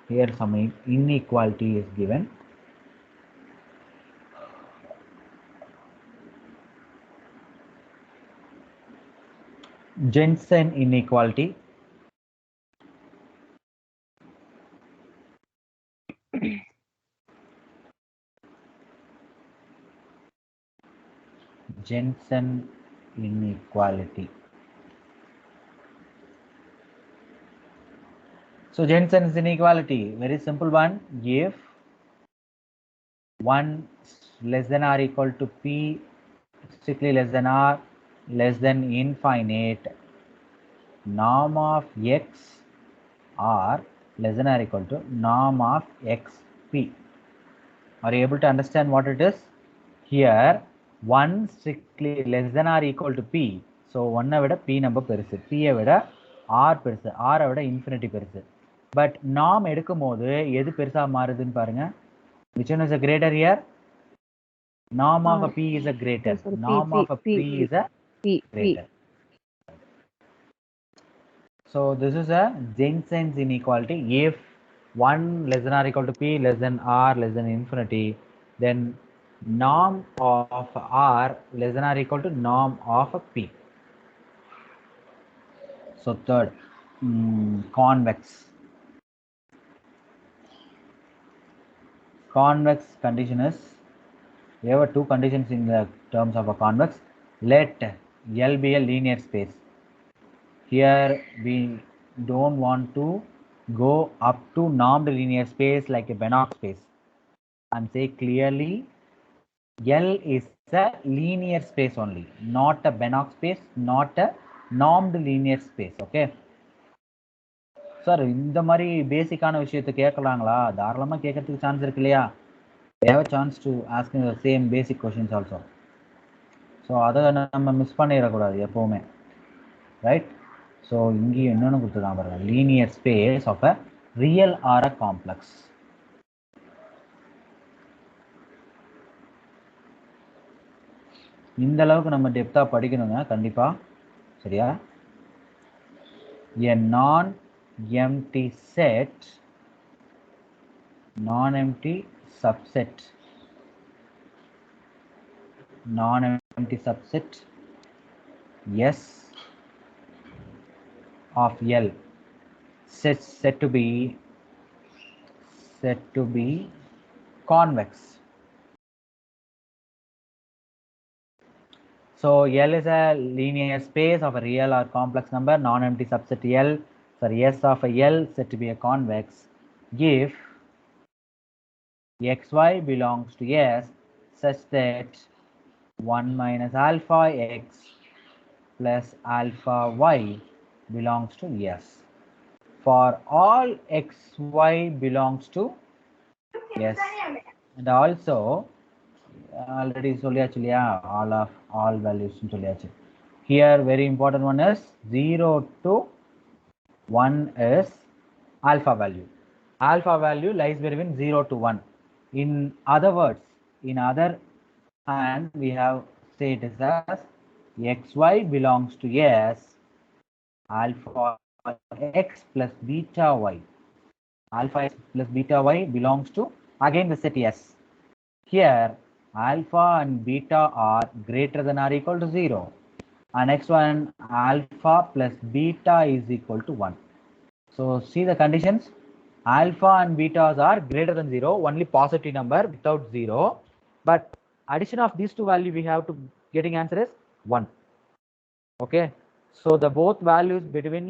Here some inequality is given. Jensen inequality. Jensen inequality. So Jensen's inequality, very simple one. If 1 less than or equal to p, strictly less than or less than infinite, norm of x or less than or equal to norm of xp. Are you able to understand what it is? Here 1 strictly less than or equal to p. So 1 விட p number பெருசு, p விட r பெருசு, r விட infinity பெருசு. But norm எடுக்கும் போது எது பெருசா மாறுதுன்னு பாருங்க. Which one is a greater here? Norm of a p is a greater. Norm of a p is a greater. So this is a Jensen's inequality. If 1 less than or equal to p less than r less than infinity, then norm of r less than or equal to norm of p. So third, convex. Convex condition is, we have 2 conditions in the terms of a convex. Let L be a linear space. Here we don't want to go up to normed linear space like a Banach space, and say clearly L is a linear space only, not a Banach space, not a normed linear space. Okay. Sir இந்த மாதிரி பேசிக்கான விஷயத்தை கேட்கலாங்களா? தாராளமாக கேட்கறதுக்கு chance இருக்கு இல்லையா? They have a chance to ask the same basic questions also. So அதை நம்ம மிஸ் பண்ணிடக்கூடாது எப்போவுமே, ரைட்? ஸோ இங்கேயும் என்னென்னு கொடுத்துருக்காங்க பாருங்க, linear space of a real or a complex. இந்த அளவுக்கு நம்ம டெப்த்தாக படிக்கணுங்க கண்டிப்பாக, சரியா? A non-empty set, non-empty subset, non-empty subset S of L set to be convex. So L is a linear space of a real or complex number, non-empty subset L for S of a L set to be a convex if xy belongs to S such that 1 minus alpha x plus alpha y belongs to S. For all xy belongs to S, and also already சொல்லியாச்சு இல்லையா, all values சொல்லியாச்சு. Here very important one is 0 to 1 is alpha value. Alpha value lies between 0 to 1. In other words, in other hand we have stated as xy belongs to S, alpha x plus beta y. Alpha x plus beta y belongs to again the set S. Here alpha and beta are greater than or equal to 0, and next one alpha plus beta is equal to 1. So see the conditions. alpha and betas are greater than 0, only positive number without 0. But addition of these two values, we have to getting answer is 1. Okay. So the both values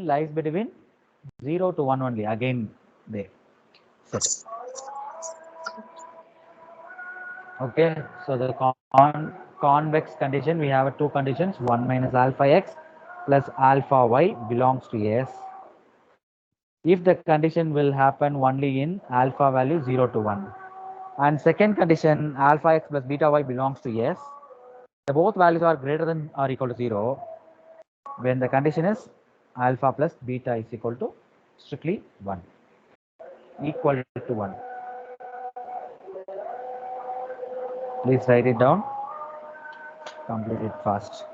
lies between 0 to 1 only. Again, they set. Okay. So the convex condition, we have two conditions, 1 minus alpha x plus alpha y belongs to S. If the condition will happen only in alpha value 0 to 1. And second condition, alpha x plus beta y belongs to S. The both values are greater than or equal to 0 when the condition is alpha plus beta is equal to strictly 1. Equal to 1. Please write it down. Complete it fast.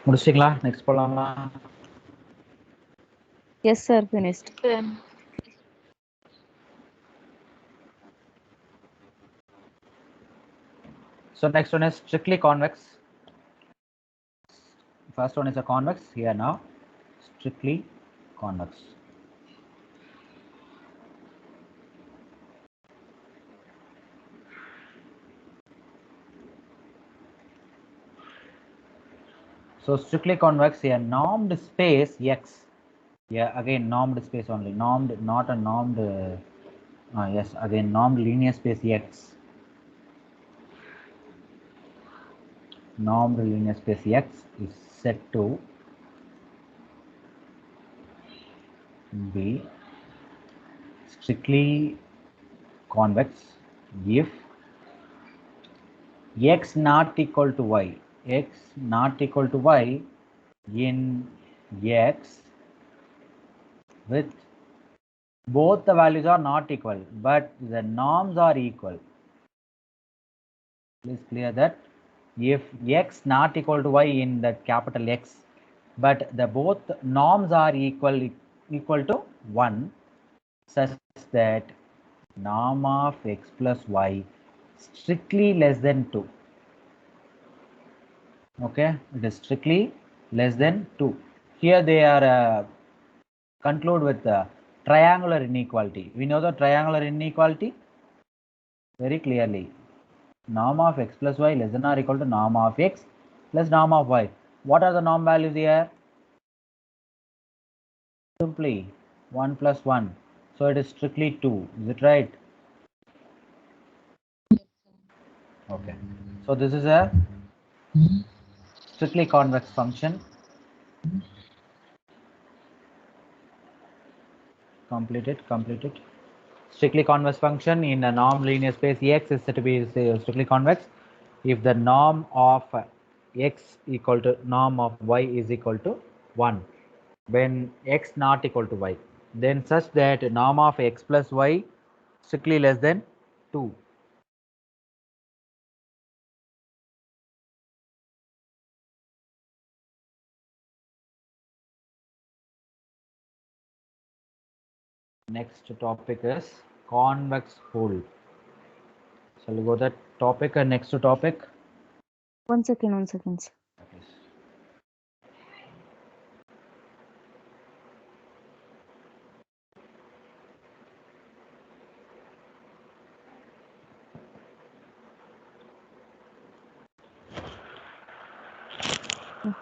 முடிச்சிங்களா? Next போலாமா? Yes, sir. Finished. So next one is strictly convex. First one is a convex here now. Strictly convex. So strictly convex here, normed space X. Yeah, again normed space only. Normed, not a normed. Yes, again normed linear space X. Normed linear space X is set to be strictly convex if X not equal to Y. X not equal to Y in X with both the values are not equal, but the norms are equal. Please clear that. If X not equal to Y in that capital X, but the both norms are equal to 1, such that norm of X plus Y strictly less than 2. Okay, it is strictly less than 2. Here they are conclude with triangular inequality. We know the triangular inequality very clearly. Norm of x plus y less than or equal to norm of x plus norm of y. What are the norm values here? Simply 1 plus 1. So it is strictly 2. Is it right? Okay. So this is a strictly convex function. Completed. Strictly convex function in a norm linear space X is said to be strictly convex if the norm of x equal to norm of y is equal to 1 when x not equal to y, then such that norm of x plus y strictly less than 2. Next topic is convex hull. Shall we go that topic and next topic? One second, sir.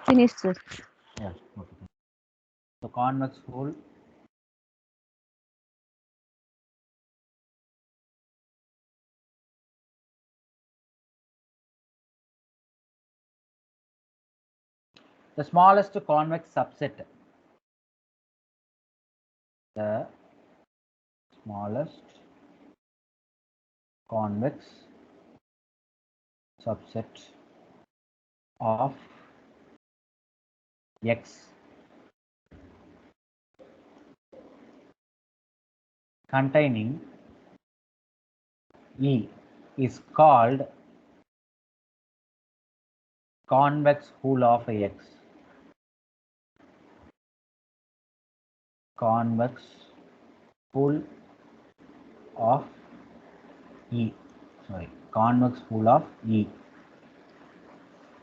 Finished, sir. Yeah. Okay. So convex hull. The smallest convex subset. The smallest convex subset of X containing E is called convex hull of X. Convex hull of E. Sorry, convex hull of E.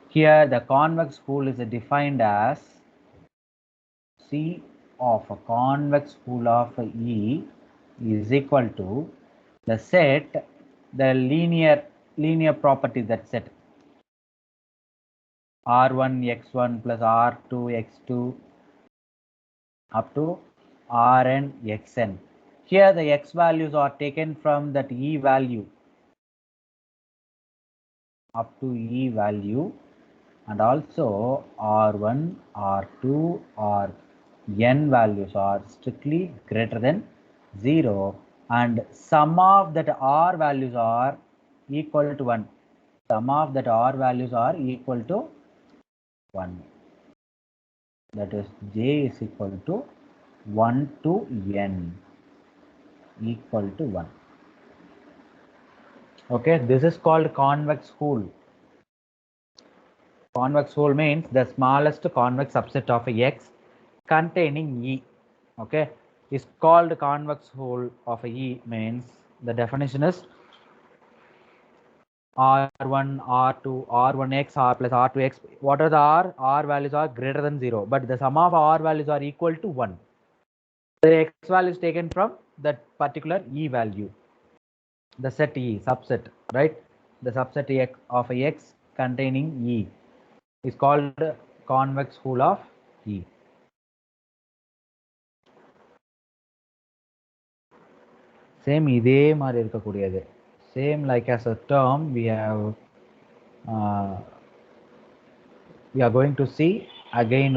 Here the convex hull is defined as C of a convex hull of E is equal to the set, the linear property that set R1 x1 plus R2 x2 up to Rn xn. Here the x values are taken from that E value up to E value, and also R1, R2 or n values are strictly greater than 0 and sum of that R values are equal to 1. Sum of that R values are equal to 1. That is j is equal to 1 to n equal to 1. Okay, this is called convex hull. Convex hull means the smallest convex subset of X containing E. Okay, is called convex hull of E means the definition is R1, R2, R1x, R plus R2x. What are the R values are greater than 0, but the sum of R values are equal to 1. The X value is taken from that particular E value. The set E, subset, right? The subset X of X containing E is called convex hull of E. Same இதே மாதிரி இருக்கக்கூடியது. Same like as a term we have we are going to see again.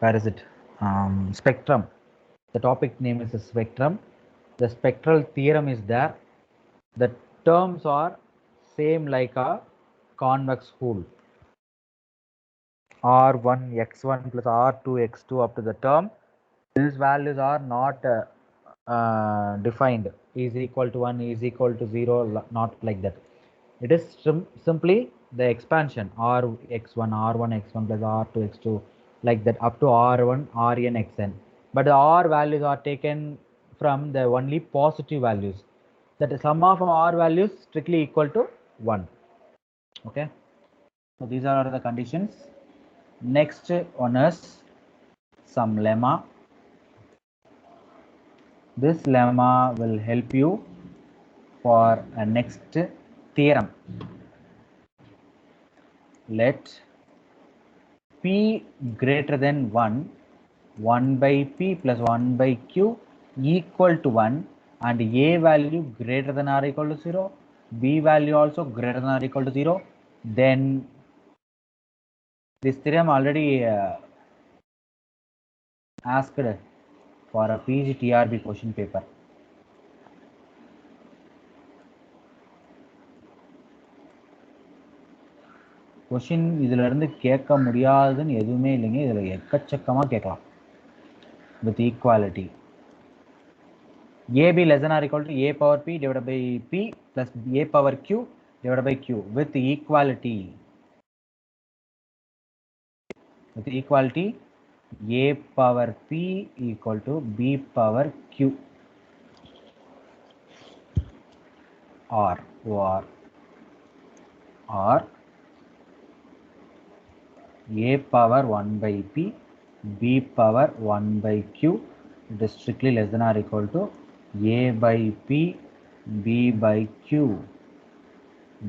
Where is it? Spectrum. The topic name is a spectrum. The spectral theorem is there. The terms are same like a convex hull. R1 x1 plus R2 x2 up to the term. These values are not defined. Is equal to 1, is equal to 0, not like that. It is simply the expansion Rx1, R1 x1 plus R2 x2 like that up to R1, Rn xn. But the R values are taken from the only positive values. That is sum of R values strictly equal to 1. Okay. So these are the conditions. Next one is some lemma. This lemma will help you for next theorem. Let P greater than 1, 1 by P plus 1 by Q equal to 1, and A value greater than or equal to 0, B value also greater than or equal to 0, then this theorem already asked for a PGTRB question paper. Question இதுல இருந்து கேட்க முடியாதுன்னு எதுவுமே இல்லைங்க. இதுல எக்கச்சக்கமா கேட்கலாம். With equality AB less than or equal to A power P divided by P plus A power Q divided by Q with equality. With equality, A power P equal to B power Q or A power 1 by P, B power 1 by Q, it is strictly less than or equal to A by P, B by Q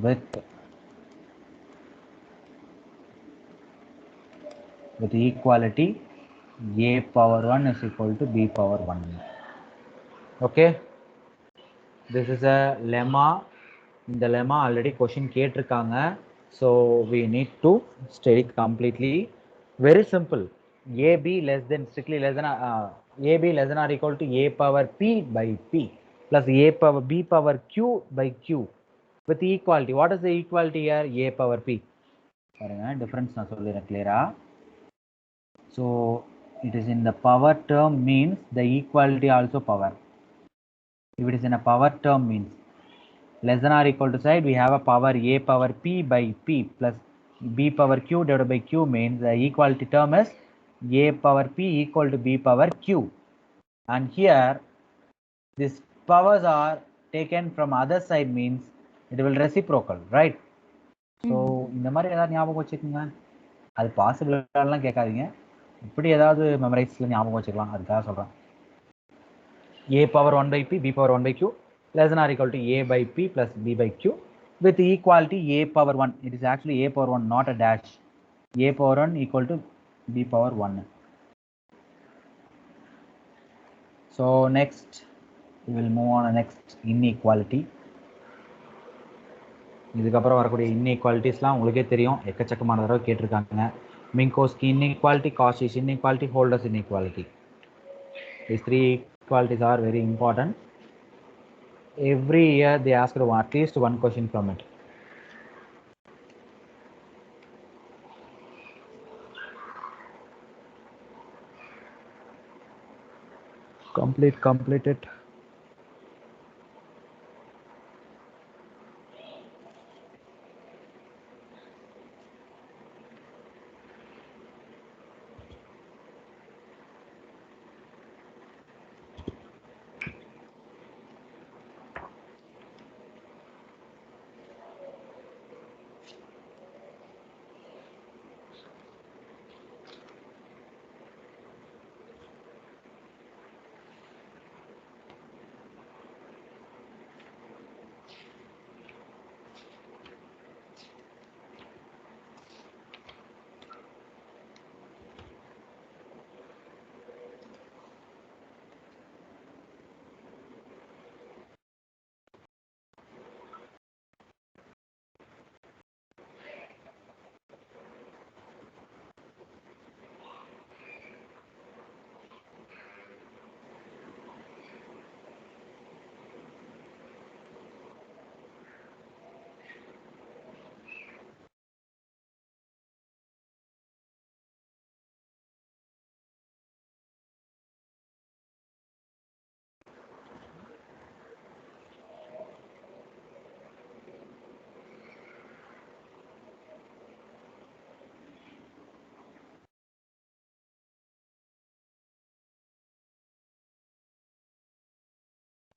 with equality A power 1 is equal to B power 1. Okay, this is a lemma. இந்த lemma already question கேட்டிருக்காங்க. So we need to study completely. Very simple. AB less than strictly less than AB less than or equal to A power P by P plus A power B power Q by Q with equality. What is the equality here? A power P. பாருங்க difference நான் சொல்லிறேன் clear-ஆ. So it is in the power term means the equality also power. If it is in a power term means less than or equal to side, we have a power A power P by P plus B power Q divided by Q means the equality term is A power P equal to B power Q. And here these powers are taken from other side means it will reciprocal, right? So இந்த மாதிரி ஏதாவது ஞாபகம் வச்சுக்கோங்க. அது பாசிபிளாலாம் கேட்காதீங்க. இப்படி ஏதாவது மெமரைஸ்ல ஞாபகம் வச்சுக்கலாம். அதுக்காக சொல்றேன். A power 1 by P, B power 1 by Q less than or equal to A by P plus B by Q with equality A power 1. It is actually A power 1, not a dash. A power 1 equal to B power 1. So next we will move on to next inequality. இதுக்கப்புறம் வரக்கூடிய இன்இக்வாலிட்டிஸ்லாம் உங்களுக்கே தெரியும், எக்கச்சக்கமான தடவை கேட்டிருக்காங்க. Minkowski inequality, Cauchy's inequality, Holder's inequality. These three equalities are very important. Every year they ask at least one question from it. Complete it.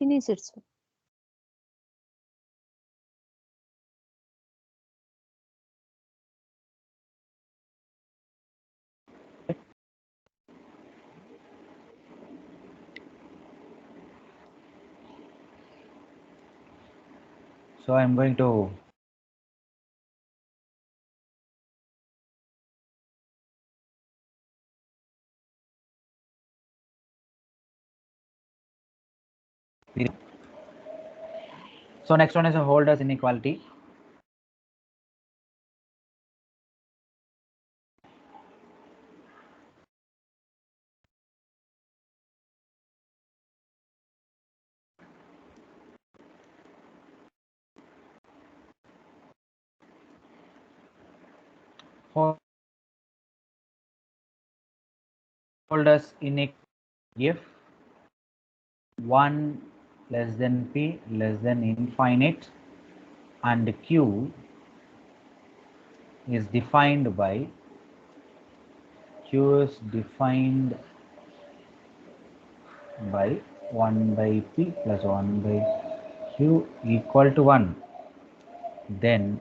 Finish it, sir. So I am going to So next one is a Holder's inequality. Holder's inequality if 1 less than p less than infinite and q is defined by q is defined by 1 by p plus 1 by q equal to 1, then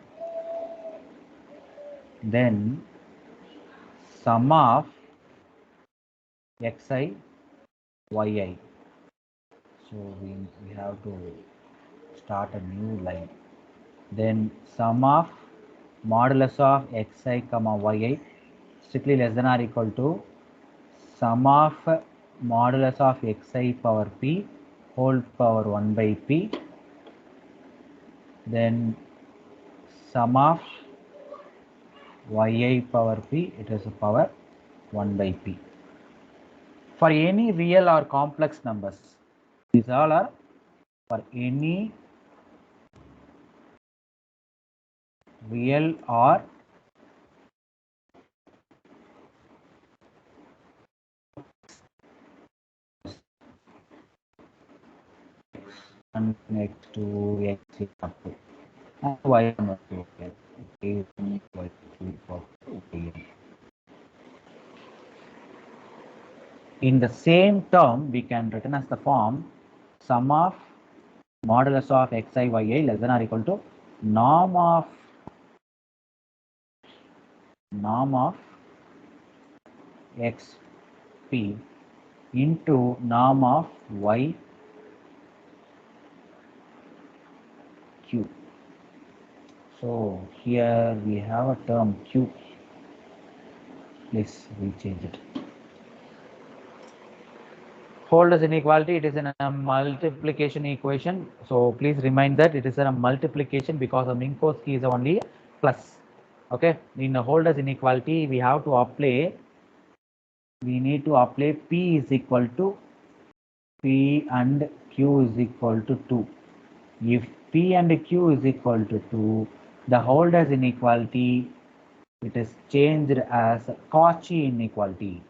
sum of xi yi. So we have to start a new line. Then sum of modulus of xi comma yi strictly less than or equal to sum of modulus of xi power p whole power 1 by p, then sum of yi power p, it is a power 1 by p. For any real or complex numbers, these all are for any real or x2 x up to and y not to in the same term we can written as the form sum of modulus of xi yi less than or equal to norm of xp into norm of y q. So here we have a term q. Please rechange it. Holder's inequality, it is in a multiplication equation. So please remind that it is a multiplication because of Minkowski is only plus. Okay, in a Holder's inequality, we have to apply, we need to apply P is equal to P and Q is equal to 2. If P and Q is equal to 2, the Holder's inequality, it is changed as Cauchy inequality.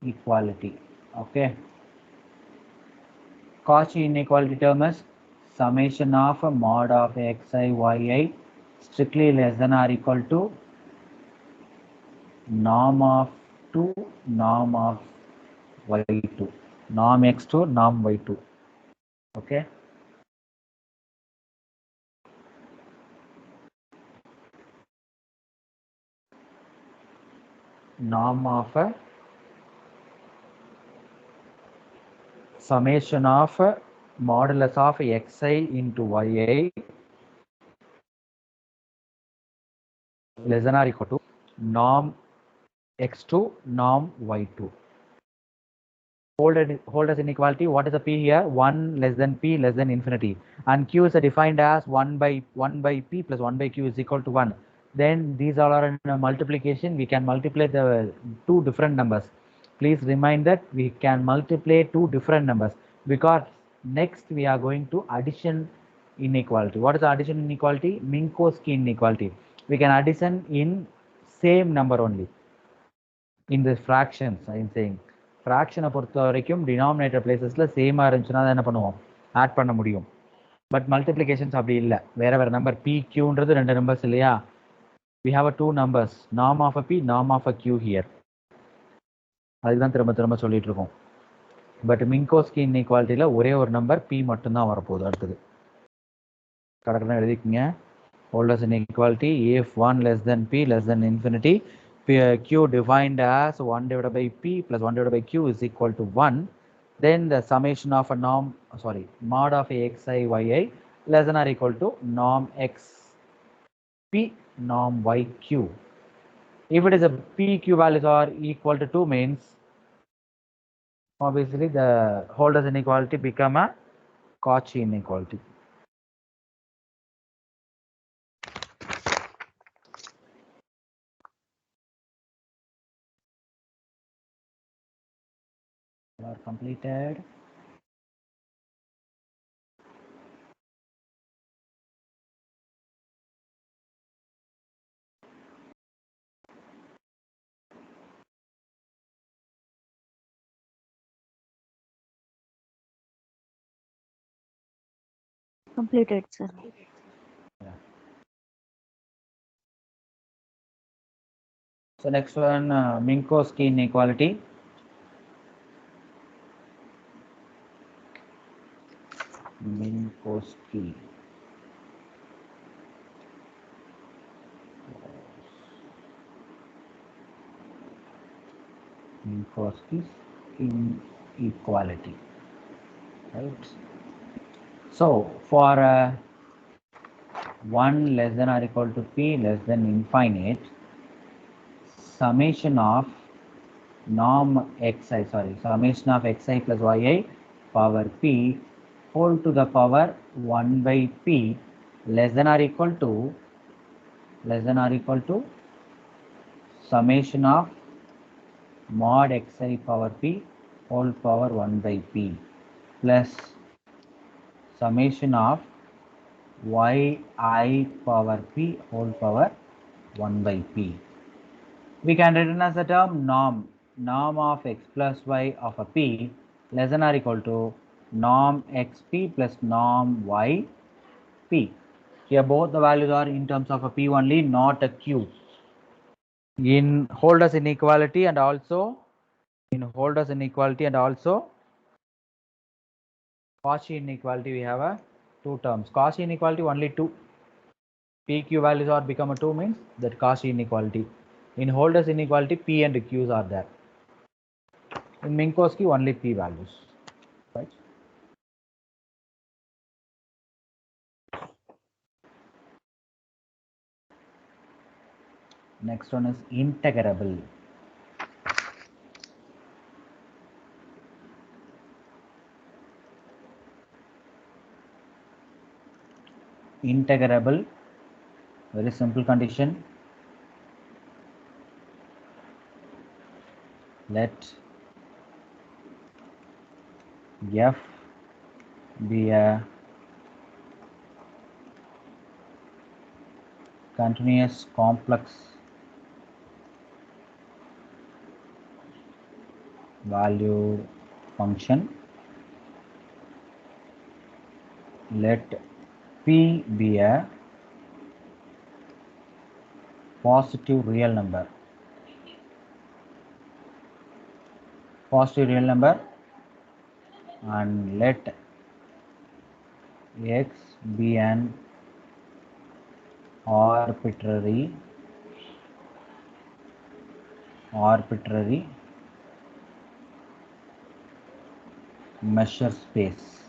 Equality. Okay. Cauchy inequality term is summation of a mod of xi yi strictly less than or equal to norm of 2 norm of y2, norm x2 norm y2. Okay. Norm of a summation of a modulus of xi into yi less than or equal to norm x2 norm y2. Holder's inequality, what is the p here? 1 less than p less than infinity, and q is defined as 1 by p plus 1 by q is equal to 1. Then these all are in a multiplication. We can multiply the two different numbers. Please remind that we can multiply two different numbers because next we are going to addition inequality. What is the addition inequality? Minkowski inequality. We can addition in same number only. In the fractions, I am saying fraction பொறுத்த வரைக்கும் denominator placesல சேமா இருந்துச்சுன்னா என்ன பண்ணுவோம், add பண்ண முடியும். But multiplications அப்படி இல்லை, வேற வேற நம்பர் p qன்றது ரெண்டு நம்பர்ஸ் இல்லையா. we have a two numbers, norm of a p norm of a q here. அதுதான் திரும்ப திரும்ப சொல்லிட்டு இருக்கோம். பட் மிங்கோஸ்கி இன்இக்வாலிட்டியில ஒரே ஒரு நம்பர் p மட்டும்தான் வரப்போகுது. அடுத்தது கரெக்டாக எழுதிக்கங்க. Holder's inequality if 1 less than p less than infinity, q defined as 1 divided by p plus 1 divided by q is equal to 1, then the summation of a mod of xi yi less than or equal to norm x p norm y q. If it is a p q values are equal to 2 means obviously the Holder's inequality become a Cauchy inequality. Are completed. Completed, sir. So next one, Minkowski inequality. Minkowski. Minkowski's inequality. Right. So for 1 less than or equal to p less than infinite, summation of summation of xi plus yi power p whole to the power 1 by p less than or equal to summation of mod xi power p whole power 1 by p plus summation of yi power p whole power 1 by p. We can written as a term norm of x plus y of a p less than or equal to norm xp plus norm y p. Here both the values are in terms of a p only, not a q. In Holder's inequality and also Cauchy inequality, we have a two terms. Cauchy inequality only two. PQ values are become a 2 means that Cauchy inequality. In Holder's inequality, P and Q's are there. In Minkowski, only P values. Right? Next one is integrable. Integrable, very simple condition. Let f be a continuous complex value function. Let p be a positive real number. And let x be an arbitrary measure space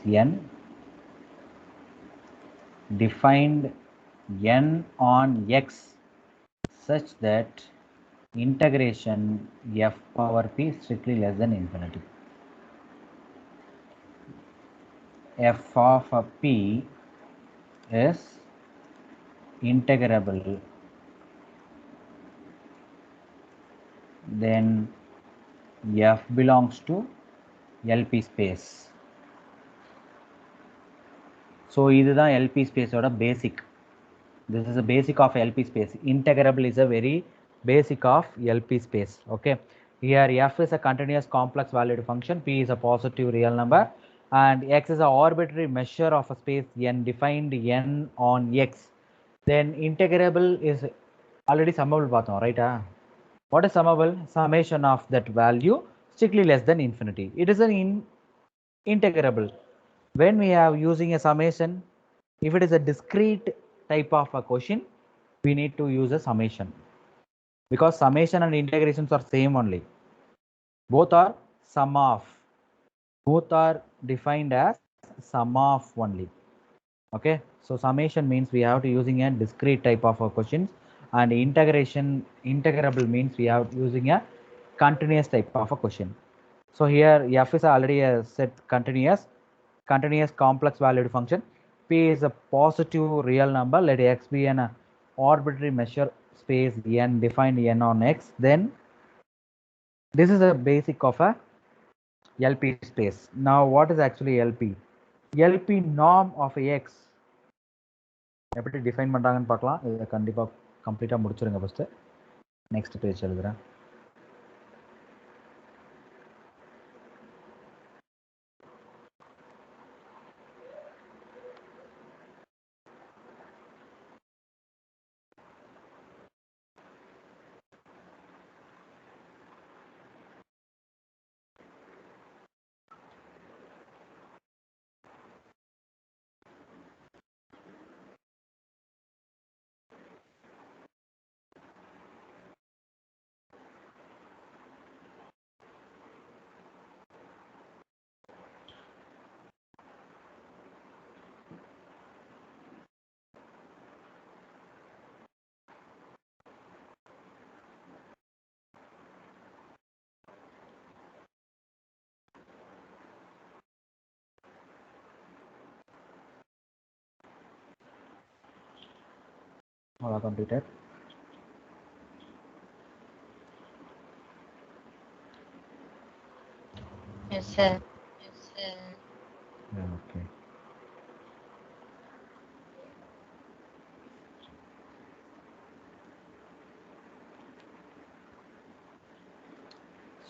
n defined n on x such that integration f power p is strictly less than infinity. F of a p is integrable, then f belongs to LP space. So இதுதான் LP space ஓட basic. This is a basic of LP space. Integrable is a very basic of LP space. Okay. Here f is a continuous complex valued function, p is a positive real number, and x is an arbitrary measure of a space n defined n on x. Then integrable is already summable பார்த்தோம், right? What is summable? Summation of that value strictly less than infinity. It is an integrable. When we are using a summation, if it is a discrete type of a question, we need to use a summation, because summation and integrations are same only. Both are sum of. Both are defined as sum of only. Okay, so summation means we have to using a discrete type of questions, and integrable means we are using a continuous type of a question. So here f is already a set continuous complex valued function. P is a positive real number. Let x be an arbitrary measure space n defined n on x. Then this is a basic of a LP space. Now what is actually LP? LP norm of x எப்படி define பண்ணுறாங்கன்னு பார்க்கலாம். இதை கண்டிப்பாக கம்ப்ளீட்டாக முடிச்சிருங்க first. Next page எழுதுகிறேன். All completed. Yes, sir. Yeah, okay.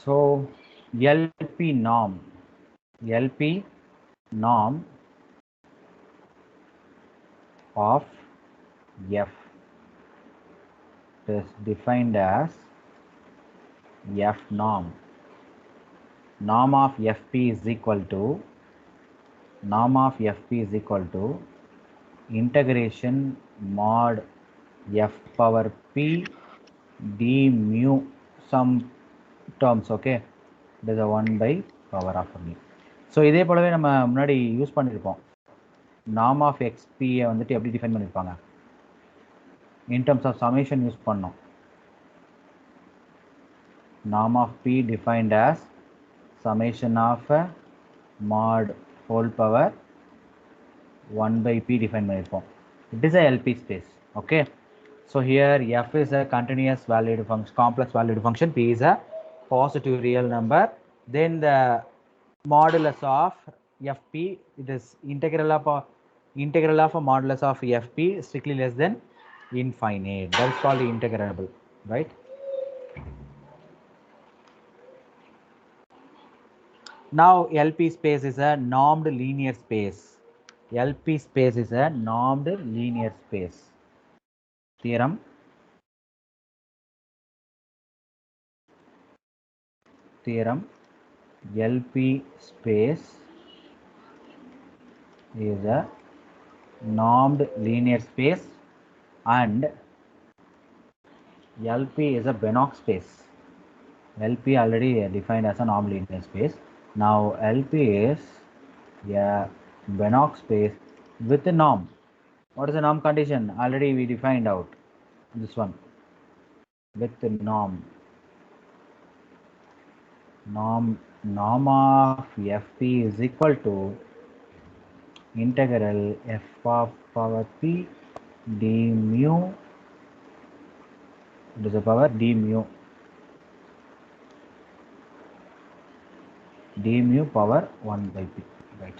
So LP norm of f is defined as f norm of fp is equal to integration mod f power p d mu some terms. Okay, it is a 1 by power of mu. So இதே போலவே நம்ம முன்னாடி use பண்ணியிருப்போம். norm of xp வந்துட்டு எப்படி define பண்ணியிருப்பாங்க, in terms of summation use பண்ணோம். norm of p defined as summation of mod whole power 1 by p define பண்ணியிருப்போம். It is a LP space. Okay, so here f is a continuous valued function, complex valued function. P is a positive real number. Then the modulus of fp, it is integral of a modulus of fp strictly less than infinite. That is called integrable, right? Now LP space is a normed linear space. LP space is a normed linear space. Theorem. LP space is a normed linear space and LP is a Banach space. LP already defined as a normed linear space. Now LP is a Banach space with a norm. What is the norm condition? Already we defined out this one with the norm of fp is equal to integral f of power p d mu to the power d mu power 1 by p, right?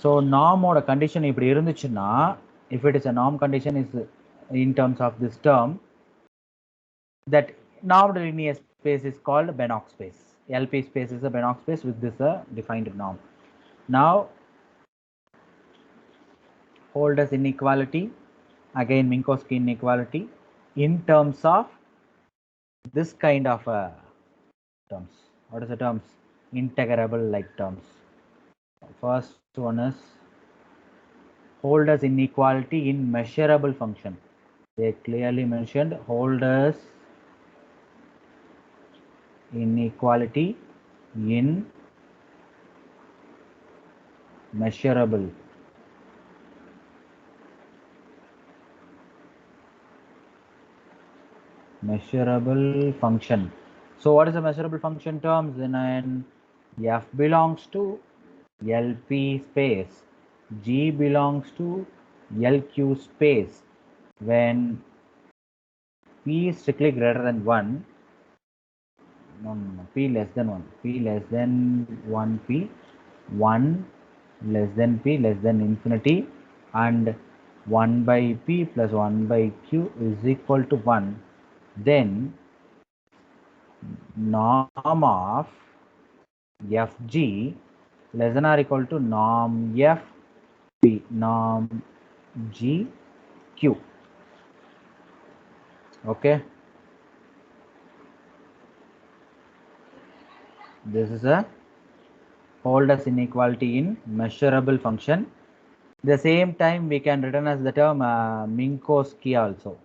So norm oda condition இப்படி இருந்துச்சுன்னா, if it is a norm condition is in terms of this term, that normed linear space is called Banach space. LP space is a Banach space with this defined norm. Now Holder's inequality, again Minkowski inequality in terms of this kind of terms. What is the terms? Integrable like terms. First one is Holder's inequality in measurable function. They clearly mentioned Holder's inequality in measurable Measurable function. So what is a measurable function terms? Then f belongs to LP space, G belongs to LQ space. When P is strictly greater than 1, no, P less than 1, P less than 1, P 1 less than P less than infinity, and 1 by P plus 1 by Q is equal to 1, then norm of Fg less than or equal to norm Fp, norm GQ. Okay, this is a Holder's inequality in measurable function. The same time we can written as the term Minkowski also.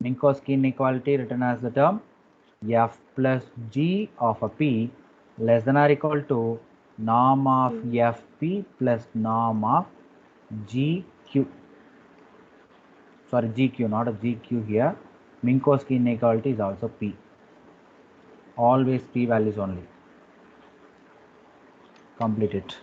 Minkowski inequality written as the term f plus g of a p less than or equal to norm of fp plus norm of gq. Sorry, gq, not a gq here. Minkowski inequality is also p. Always p values only. Complete it.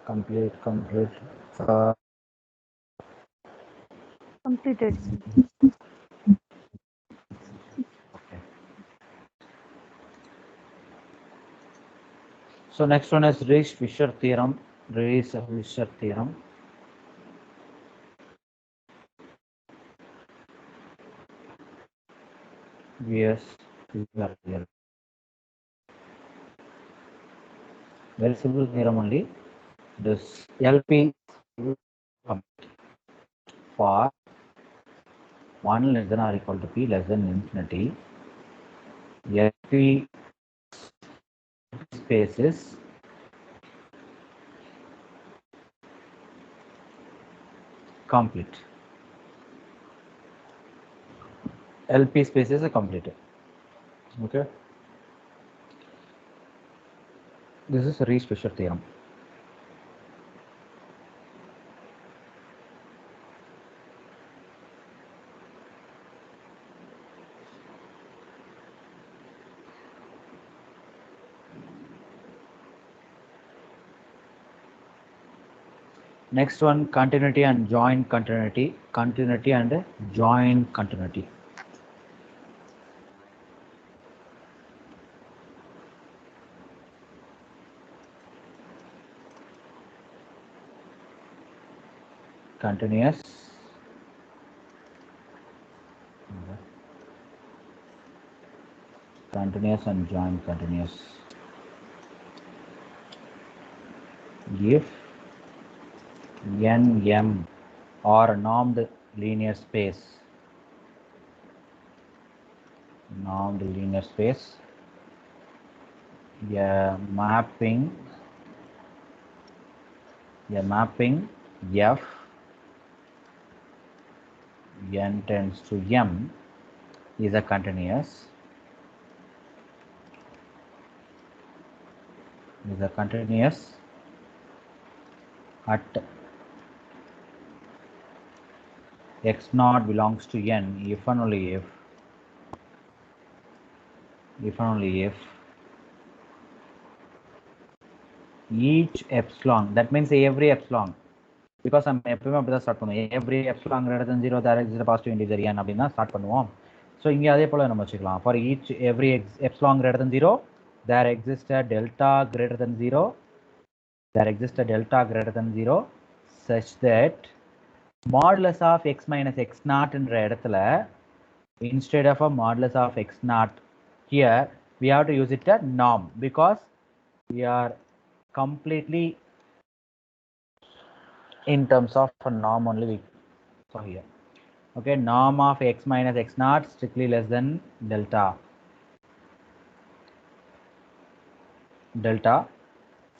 Complete. Completed, sir. Okay. So next one is Rees-Fisher theorem. Rees-Fisher theorem. Yes, very simple theorem only. This LP for 1 less than or equal to p less than infinity, LP space is complete. LP space is a complete. Okay. This is Rees-Fisher theorem. Next one, continuity and joint continuity. Continuity and joint continuity. Continuous. Continuous and joint continuous. If n m or normed linear space, a mapping f n tends to m is a continuous at x naught belongs to n if and only if each epsilon, that means every epsilon, because I'm எப்பவுமே அப்படி தான் start பண்ணுவோம். every epsilon greater than 0 there exists a positive integer n அப்படின்னா start பண்ணுவோம். So இங்கே அதே போல் நம்ம வச்சுக்கலாம். for each every epsilon greater than 0 there exists a delta greater than 0 such that modulus of x minus x naught என்ற இடத்துல instead of a modulus of x naught, here we have to use it a norm because we are completely in terms of a norm only we saw here. Okay, norm of x minus x naught strictly less than delta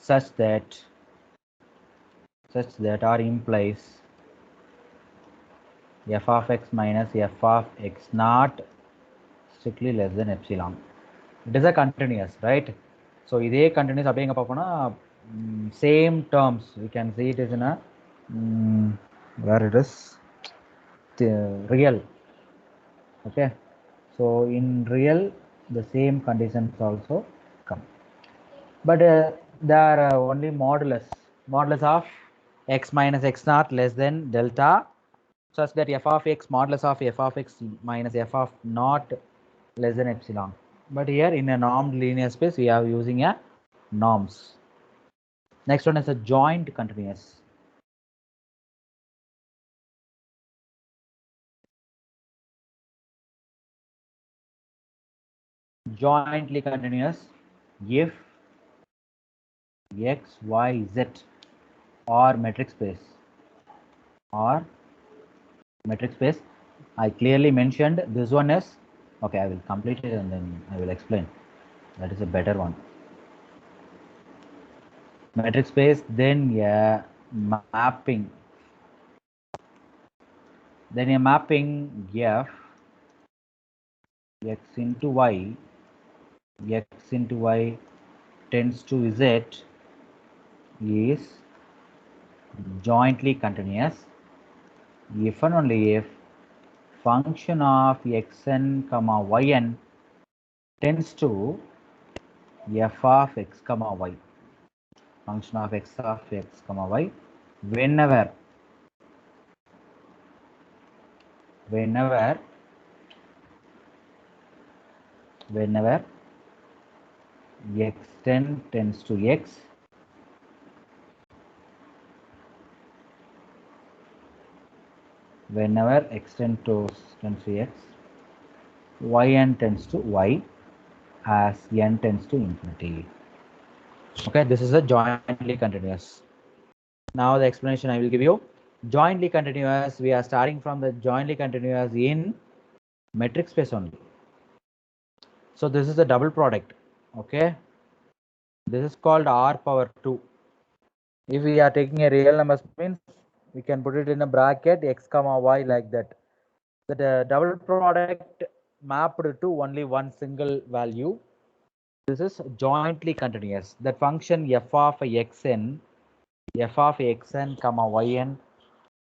such that or implies f of x minus f of x naught strictly less than epsilon. It is a continuous, right? So இதே continuous அப்படிங்க பார்ப்போம்னா same terms we can see it is in a where it is real. Okay, so in real the same conditions also come, but there are only modulus of x minus x naught less than delta such that f of x modulus of f of x minus f of naught less than epsilon. But here in a normed linear space we are using a norms. Next one is a joint continuous. Jointly continuous if x, y, z or metric space I clearly mentioned this one is okay. I will complete it and then I will explain. That is a better one. Metric space, then a mapping f x into y tends to z is jointly continuous if and only if function of xn comma yn tends to f of x comma y. Function of x comma y whenever x10 tends to x whenever x10 tends to x, yn tends to y as n tends to infinity. Okay, this is a jointly continuous. Now the explanation I will give you. Jointly continuous, we are starting from the jointly continuous in metric space only. So this is the double product. Okay, this is called r power 2. If we are taking a real number means we can put it in a bracket x comma y like that. The double product mapped to only one single value this is jointly continuous. That function f of xn, comma yn,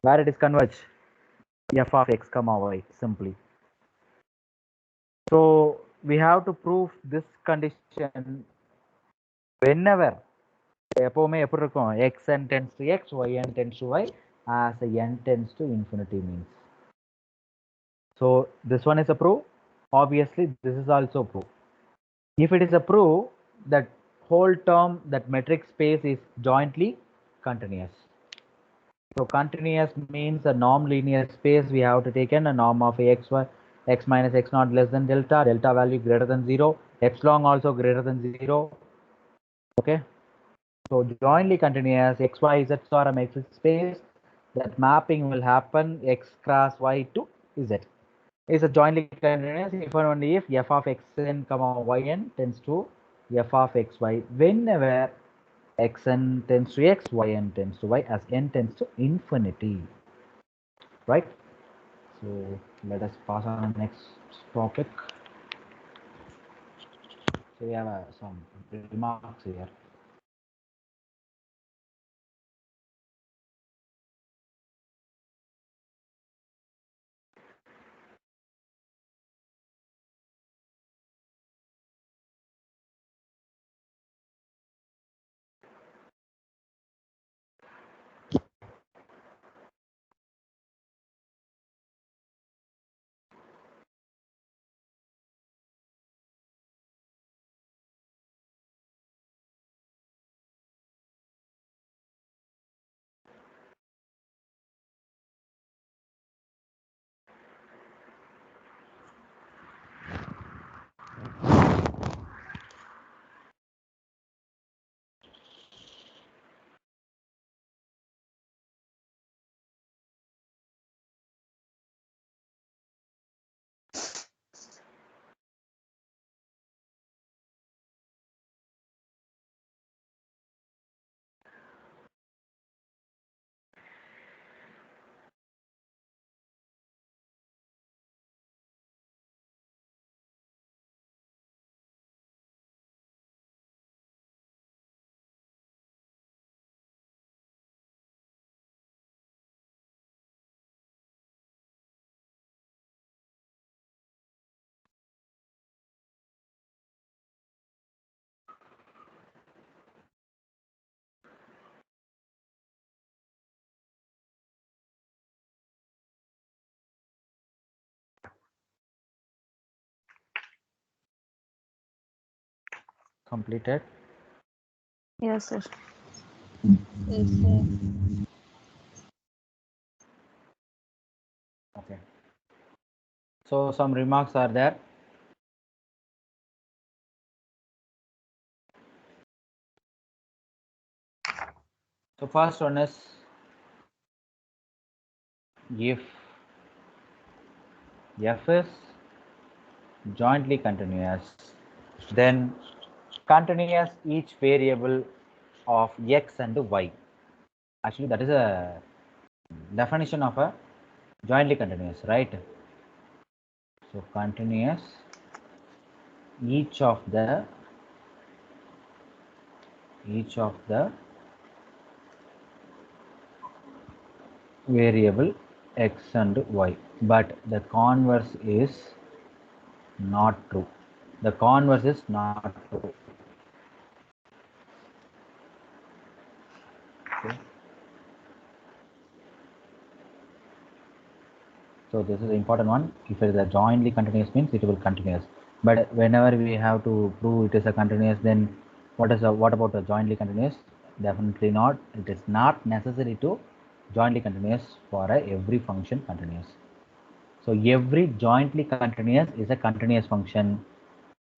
where it is converged, f of x comma y simply. So we have to prove this condition whenever எப்பவுமே எப்படி இருக்கும் xn tends to x, yn tends to y, as n tends to infinity means. So this one is a proof. Obviously, this is also a proof. If it is a proof, that whole term, that metric space is jointly continuous. So continuous means a norm linear space. We have to take in a norm of x, y, x minus x naught less than delta, delta value greater than 0, epsilon also greater than 0. Okay. So jointly continuous x, y, z are a metric space. That mapping will happen x cross y to z. Is a jointly continuous if and only if f of xn comma yn tends to f of xy whenever xn tends to x, yn tends to y, as n tends to infinity. Right? So let us pass on the next topic. So we have some remarks here. Completed. Yes, sir. Yes, sir. Okay. So some remarks are there. So first one is, if f is jointly continuous, then continuous each variable of x and y. Actually, that is a definition of a jointly continuous, right? So continuous each of the variable x and y, but the converse is not true. The converse is not true. Okay. So this is the important one. If it is a jointly continuous means it will continuous. But whenever we have to prove it is a continuous, then what about the jointly continuous? Definitely not. It is not necessary to jointly continuous for every function continuous. So every jointly continuous is a continuous function,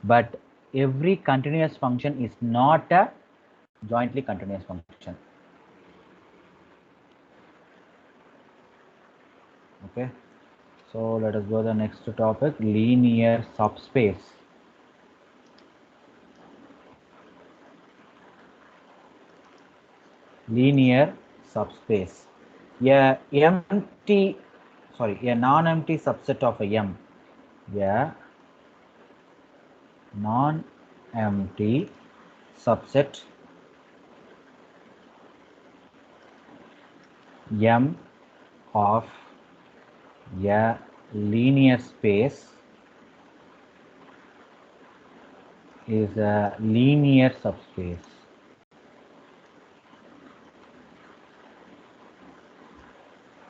but every continuous function is not a jointly continuous function. Okay. So let us go to the next topic, linear subspace. Linear subspace. A non-empty subset of a M. A non-empty empty subset M of a linear space is a linear subspace.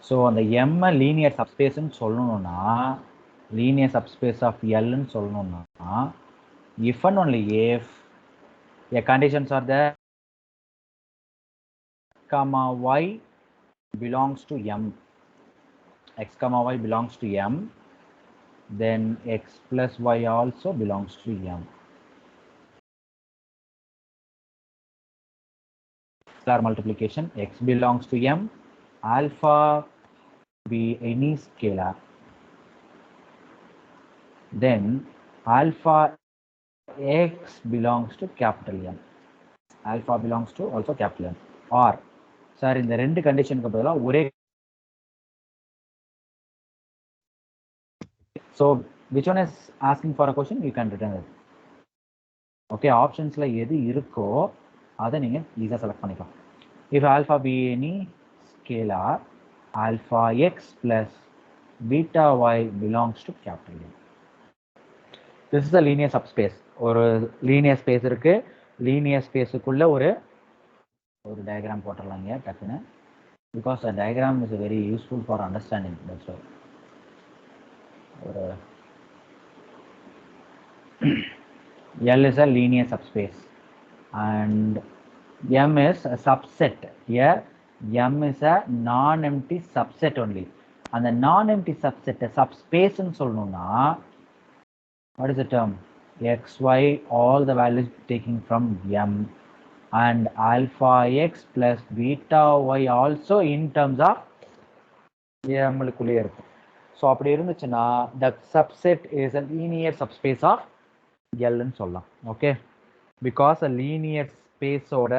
So அந்த M linear subspace ன்னு சொல்லணும்னா linear subspace of L ன்னு சொல்லணும்னா if and only if a conditions are there comma y belongs to M, x comma y belongs to M, then x plus y also belongs to M. Scalar multiplication, x belongs to M, alpha be any scalar, then alpha x belongs to capital M, alpha belongs to also capital M, or sir இந்த ரெண்டு கண்டிஷனுக்கு பதிலா ஒரே. So which one is asking for a question, you can return it. Okay, optionsல எது இருக்கோ அதை நீங்க ஈஸியா செலக்ட் பண்ணிக்கலாம். If alpha be any scalar, alpha x plus beta y belongs to capital M. This is a linear subspace. ஒரு linear space இருக்கு, linear spaceக்குள்ள ஒரு diagram போட்டுறலாங்க டக்குன்னு, because the diagram is very useful for understanding. That's why. L is a linear subspace and M is a subset. Here M is a non-empty subset only. And the non-empty subset subspace ன்னு சொல்லணும்னா what is the term? X, y, all the values taking from M, and alpha x plus beta y also in terms of M க்குள்ளே இருக்கும். So அப்படி இருந்துச்சுன்னா the subset is a linear subspace of L ன்னு சொல்லலாம். Okay, because a linear space ஓட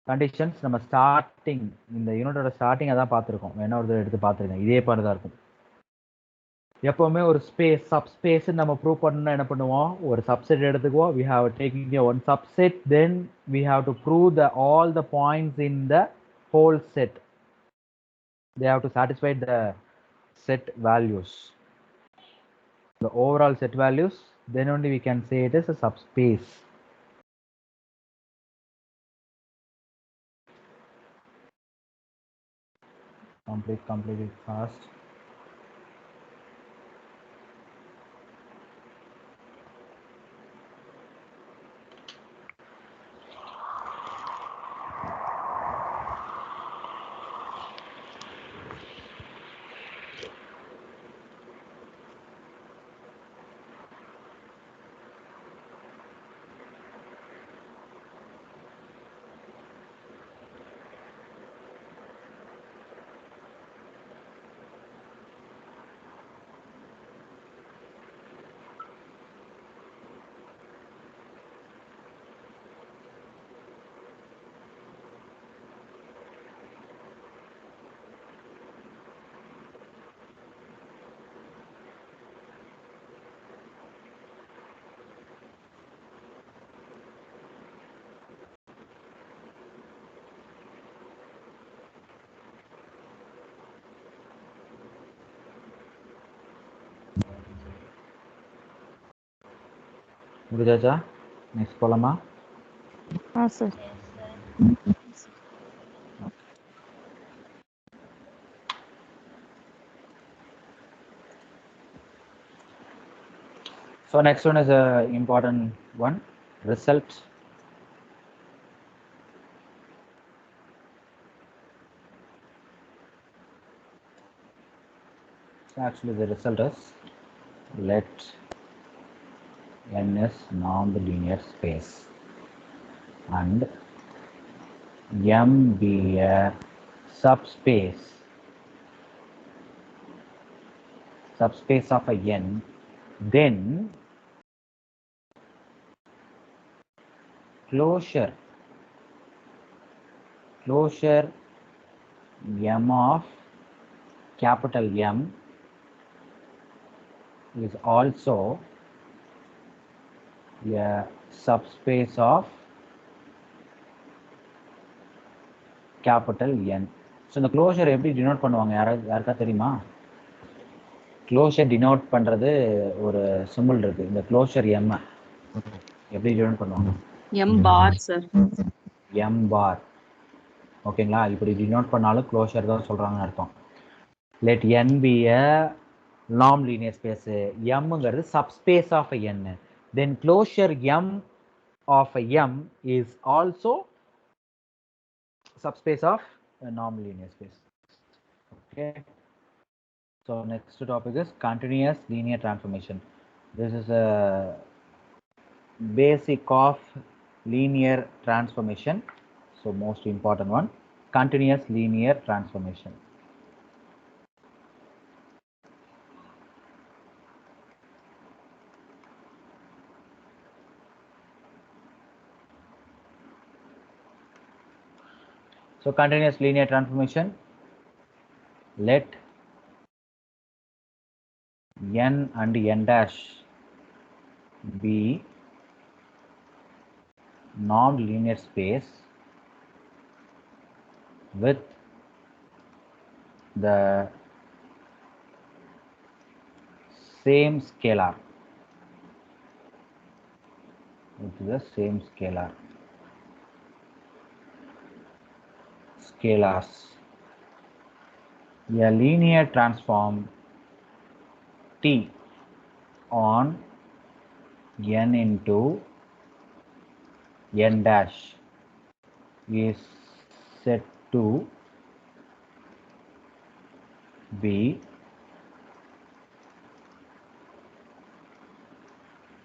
conditions நம்ம starting இந்த யூனிட்டோட starting அதான் பார்த்துருக்கோம். வேணா ஒரு எடுத்து பார்த்துருக்கேன், இதே மாதிரி தான் இருக்கும். எப்பவுமே ஒரு ஸ்பேஸ் சப்ஸ்பேஸ் நம்ம ப்ரூவ் பண்ணணும்னா என்ன பண்ணுவோம், ஒரு சப்செட் எடுத்துக்குவோம், we have taking one subset, then we have to prove the all the points in the whole set, they have to satisfy the set values, the overall set values, then only we can say it is a subspace. Complete it fast. முடிஞ்சாச்சா? Next போலாமா? Sir. So next one is a important one, result. So actually the result is let N is non-linear space and M be a subspace of a N, then closure M of capital M is also a subspace of capital N. So இந்த closure எப்படி denote பண்ணுவாங்க யாருக்கா தெரியுமா? Closure denote பண்ணுறது ஒரு simple இருக்கு. இந்த closure M எப்படி டினோட் பண்ணுவாங்க? M bar sir. எம் பார். ஓகேங்களா? இப்படி டினோட் பண்ணாலும் க்ளோஷர் தான் சொல்கிறாங்கன்னு அர்த்தம். Let n be a norm linear space. mங்கிறது subspace of a n. Then closure m of a m is also subspace of a norm linear space. Okay. So next topic is continuous linear transformation. This is a basic of linear transformation. So most important one, continuous linear transformation. So continuous linear transformation, let n and n dash be non-linear space with the same scalar. With the same scalar. Scalars. A linear transform T on n into n dash is said to be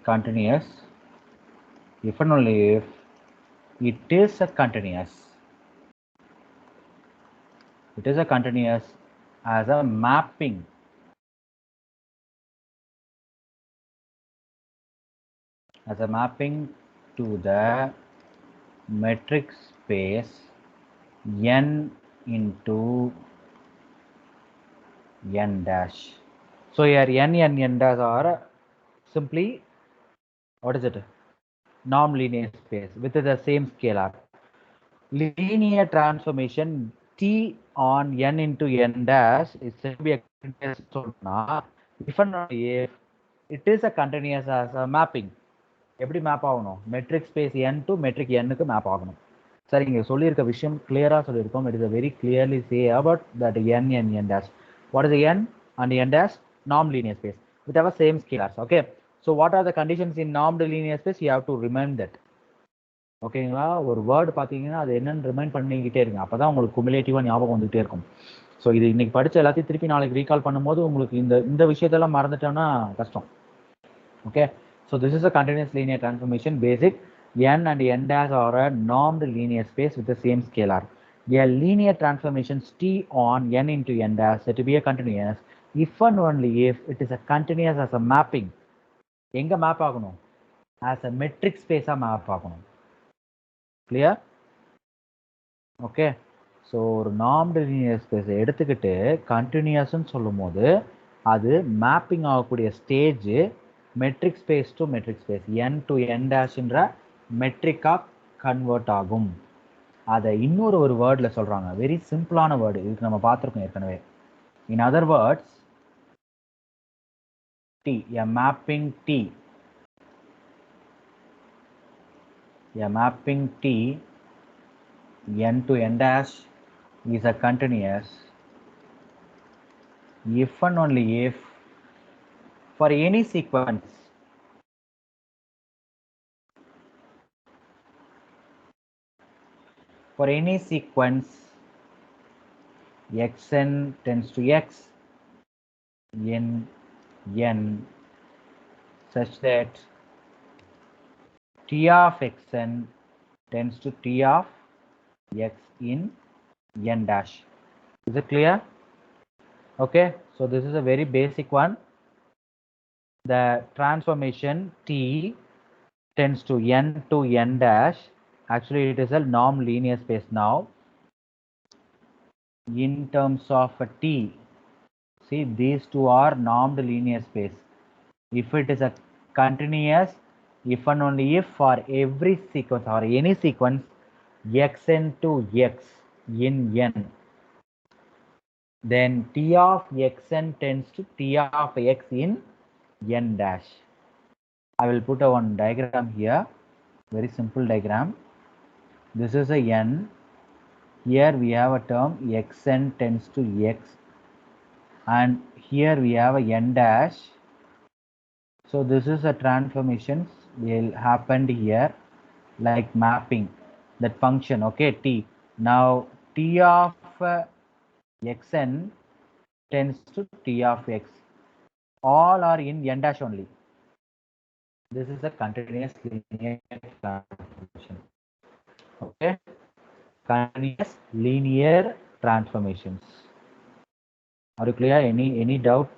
continuous if and only if it is a continuous. It is a continuous as a mapping to the metric space n into n dash. So here n dash are simply, what is it? Norm linear space with the same scalar. Linear transformation T on n into n dash is said to be a continuous if and only if it is a continuous as a mapping. எப்படி map ஆகணும்? Metric space n to metric n-க்கு map ஆகணும். சரி, இங்கே சொல்லியிருக்க விஷயம் கிளியராக சொல்லியிருக்கோம். It is a very clearly say about that n dash. What is the n and n dash? Norm linear space with our same scalars. Okay. So what are the conditions in normed linear space? You have to remember that. ஓகேங்களா? ஒரு word பார்த்தீங்கன்னா அது என்னன்னு remind பண்ணிக்கிட்டே இருங்க. அப்போ தான் உங்களுக்கு குமுலேட்டிவாக ஞாபகம் வந்துகிட்டே இருக்கும். ஸோ இது இன்னைக்கு படித்த எல்லாத்தையும் திருப்பி நாளைக்கு ரீகால் பண்ணும்போது உங்களுக்கு இந்த விஷயத்தெல்லாம் மறந்துட்டோம்னா கஷ்டம். Okay. So this is a continuous linear transformation. Basic n and n dash are a normed linear space with the same scalar. A linear transformation T on n into n dash said to be a continuous if and only if it is a continuous as a mapping. எங்க map ஆகணும்? As a metric space map ஆகணும். Clear? Okay. So ஒரு normed linear ஸ்பேஸை எடுத்துக்கிட்டு கண்டினியூஸ்ன்னு சொல்லும் போது அது மேப்பிங் ஆகக்கூடிய stage metric space to metric space n to n டேஷ்ன்ற மெட்ரிக்காக கன்வெர்ட் ஆகும். அதை இன்னொரு வேர்டில் சொல்கிறாங்க. வெரி சிம்பிளான வேர்டு, இதுக்கு நம்ம பார்த்துருக்கோம் ஏற்கனவே. In other words, T, a mapping T n to n dash is a continuous if and only if for any sequence xn tends to x in n such that t of xn tends to t of x in n dash. Is it clear? Okay, so this is a very basic one. The transformation T tends to n dash. Actually, it is a norm linear space now. In terms of a T, see, these two are normed linear space. If it is a continuous if and only if for every sequence or any sequence xn to x in n, then t of xn tends to t of x in n dash. I will put a one diagram here, very simple diagram. This is a n. Here we have a term xn tends to x, and here we have a n dash. So this is a transformations will happened here, like mapping that function, okay, t. Now t of xn tends to t of x. All are in n dash only. This is a continuous linear transformation. Okay, continuous linear transformations. Are you clear? Any doubt?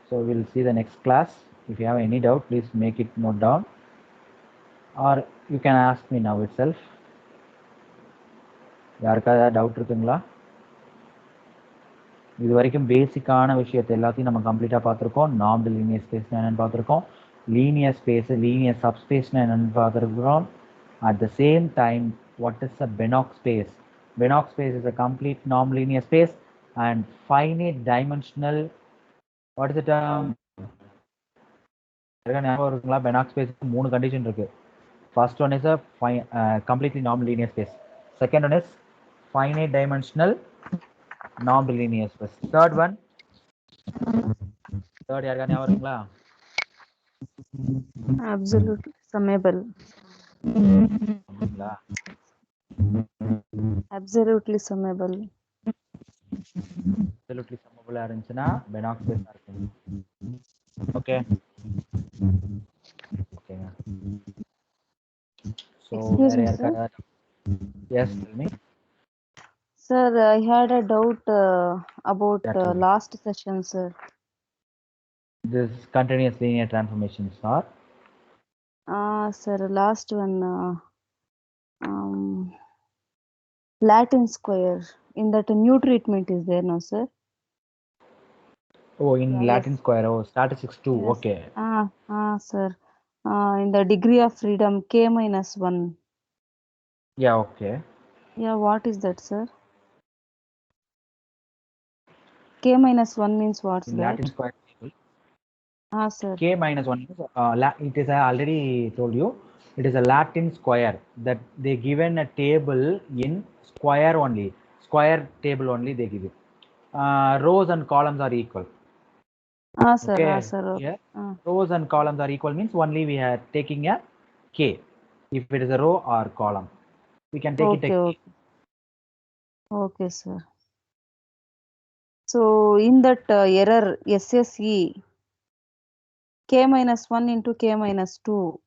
So we'll see the next class. If you have any doubt, please make it note down, or you can ask me now itself. யாருக்காவது doubt இருக்குங்களா? இது வரைக்கும் பேசிக்கான விஷயத்தை எல்லாத்தையும் நம்ம கம்ப்ளீட்டாக பார்த்துருக்கோம். நார்மல் லீனியர் ஸ்பேஸ்னா என்னென்னு பார்த்துருக்கோம். லீனியர் ஸ்பேஸ், லீனியர் சப்ஸ்பேஸ்னா என்னென்னு பார்த்துருக்கோம். At the same time, what is a Banach space? Banach space is a complete normal linear space and finite dimensional. What is the term? ஞாபகம் இருக்குங்களா? Banach space மூணு condition இருக்கு. First one is a completely normal linear space. Second one is finite dimensional normal linear space. Third one, யாருக்கா ஞாபகம் இருக்குங்களா? Absolutely summable. Absolutely summable. Absolutely summable இருந்துச்சுன்னா Banach space இருக்கும். Okay. ஓகேங்க. So Excuse me, sir. Yes, tell me. Sir, I had a doubt about Yeah, tell me. last session, sir. This continuous linear transformations are Sir, last one, Latin square. In that, a new treatment is there, no, sir? in Yeah, Latin yes. square. Statistics 2. Yes. Okay. Sir. In the degree of freedom, k minus 1. Yeah, okay. Yeah, what is that, sir? K minus 1 means what's In that? Latin square table, Sir. k minus 1 is it is, I already told you, it is a Latin square that they given a table in square only. Square table only they give it. Rows and columns are equal. Sir. Okay. Sir. Here, rows and columns are equal means only we are taking a k. If it is a row or column, we can take it a k. Okay, sir. So in that error SSE, k minus 1 into k minus 2.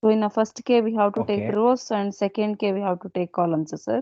So in the first k we have to take Okay. rows and second k we have to take columns, sir.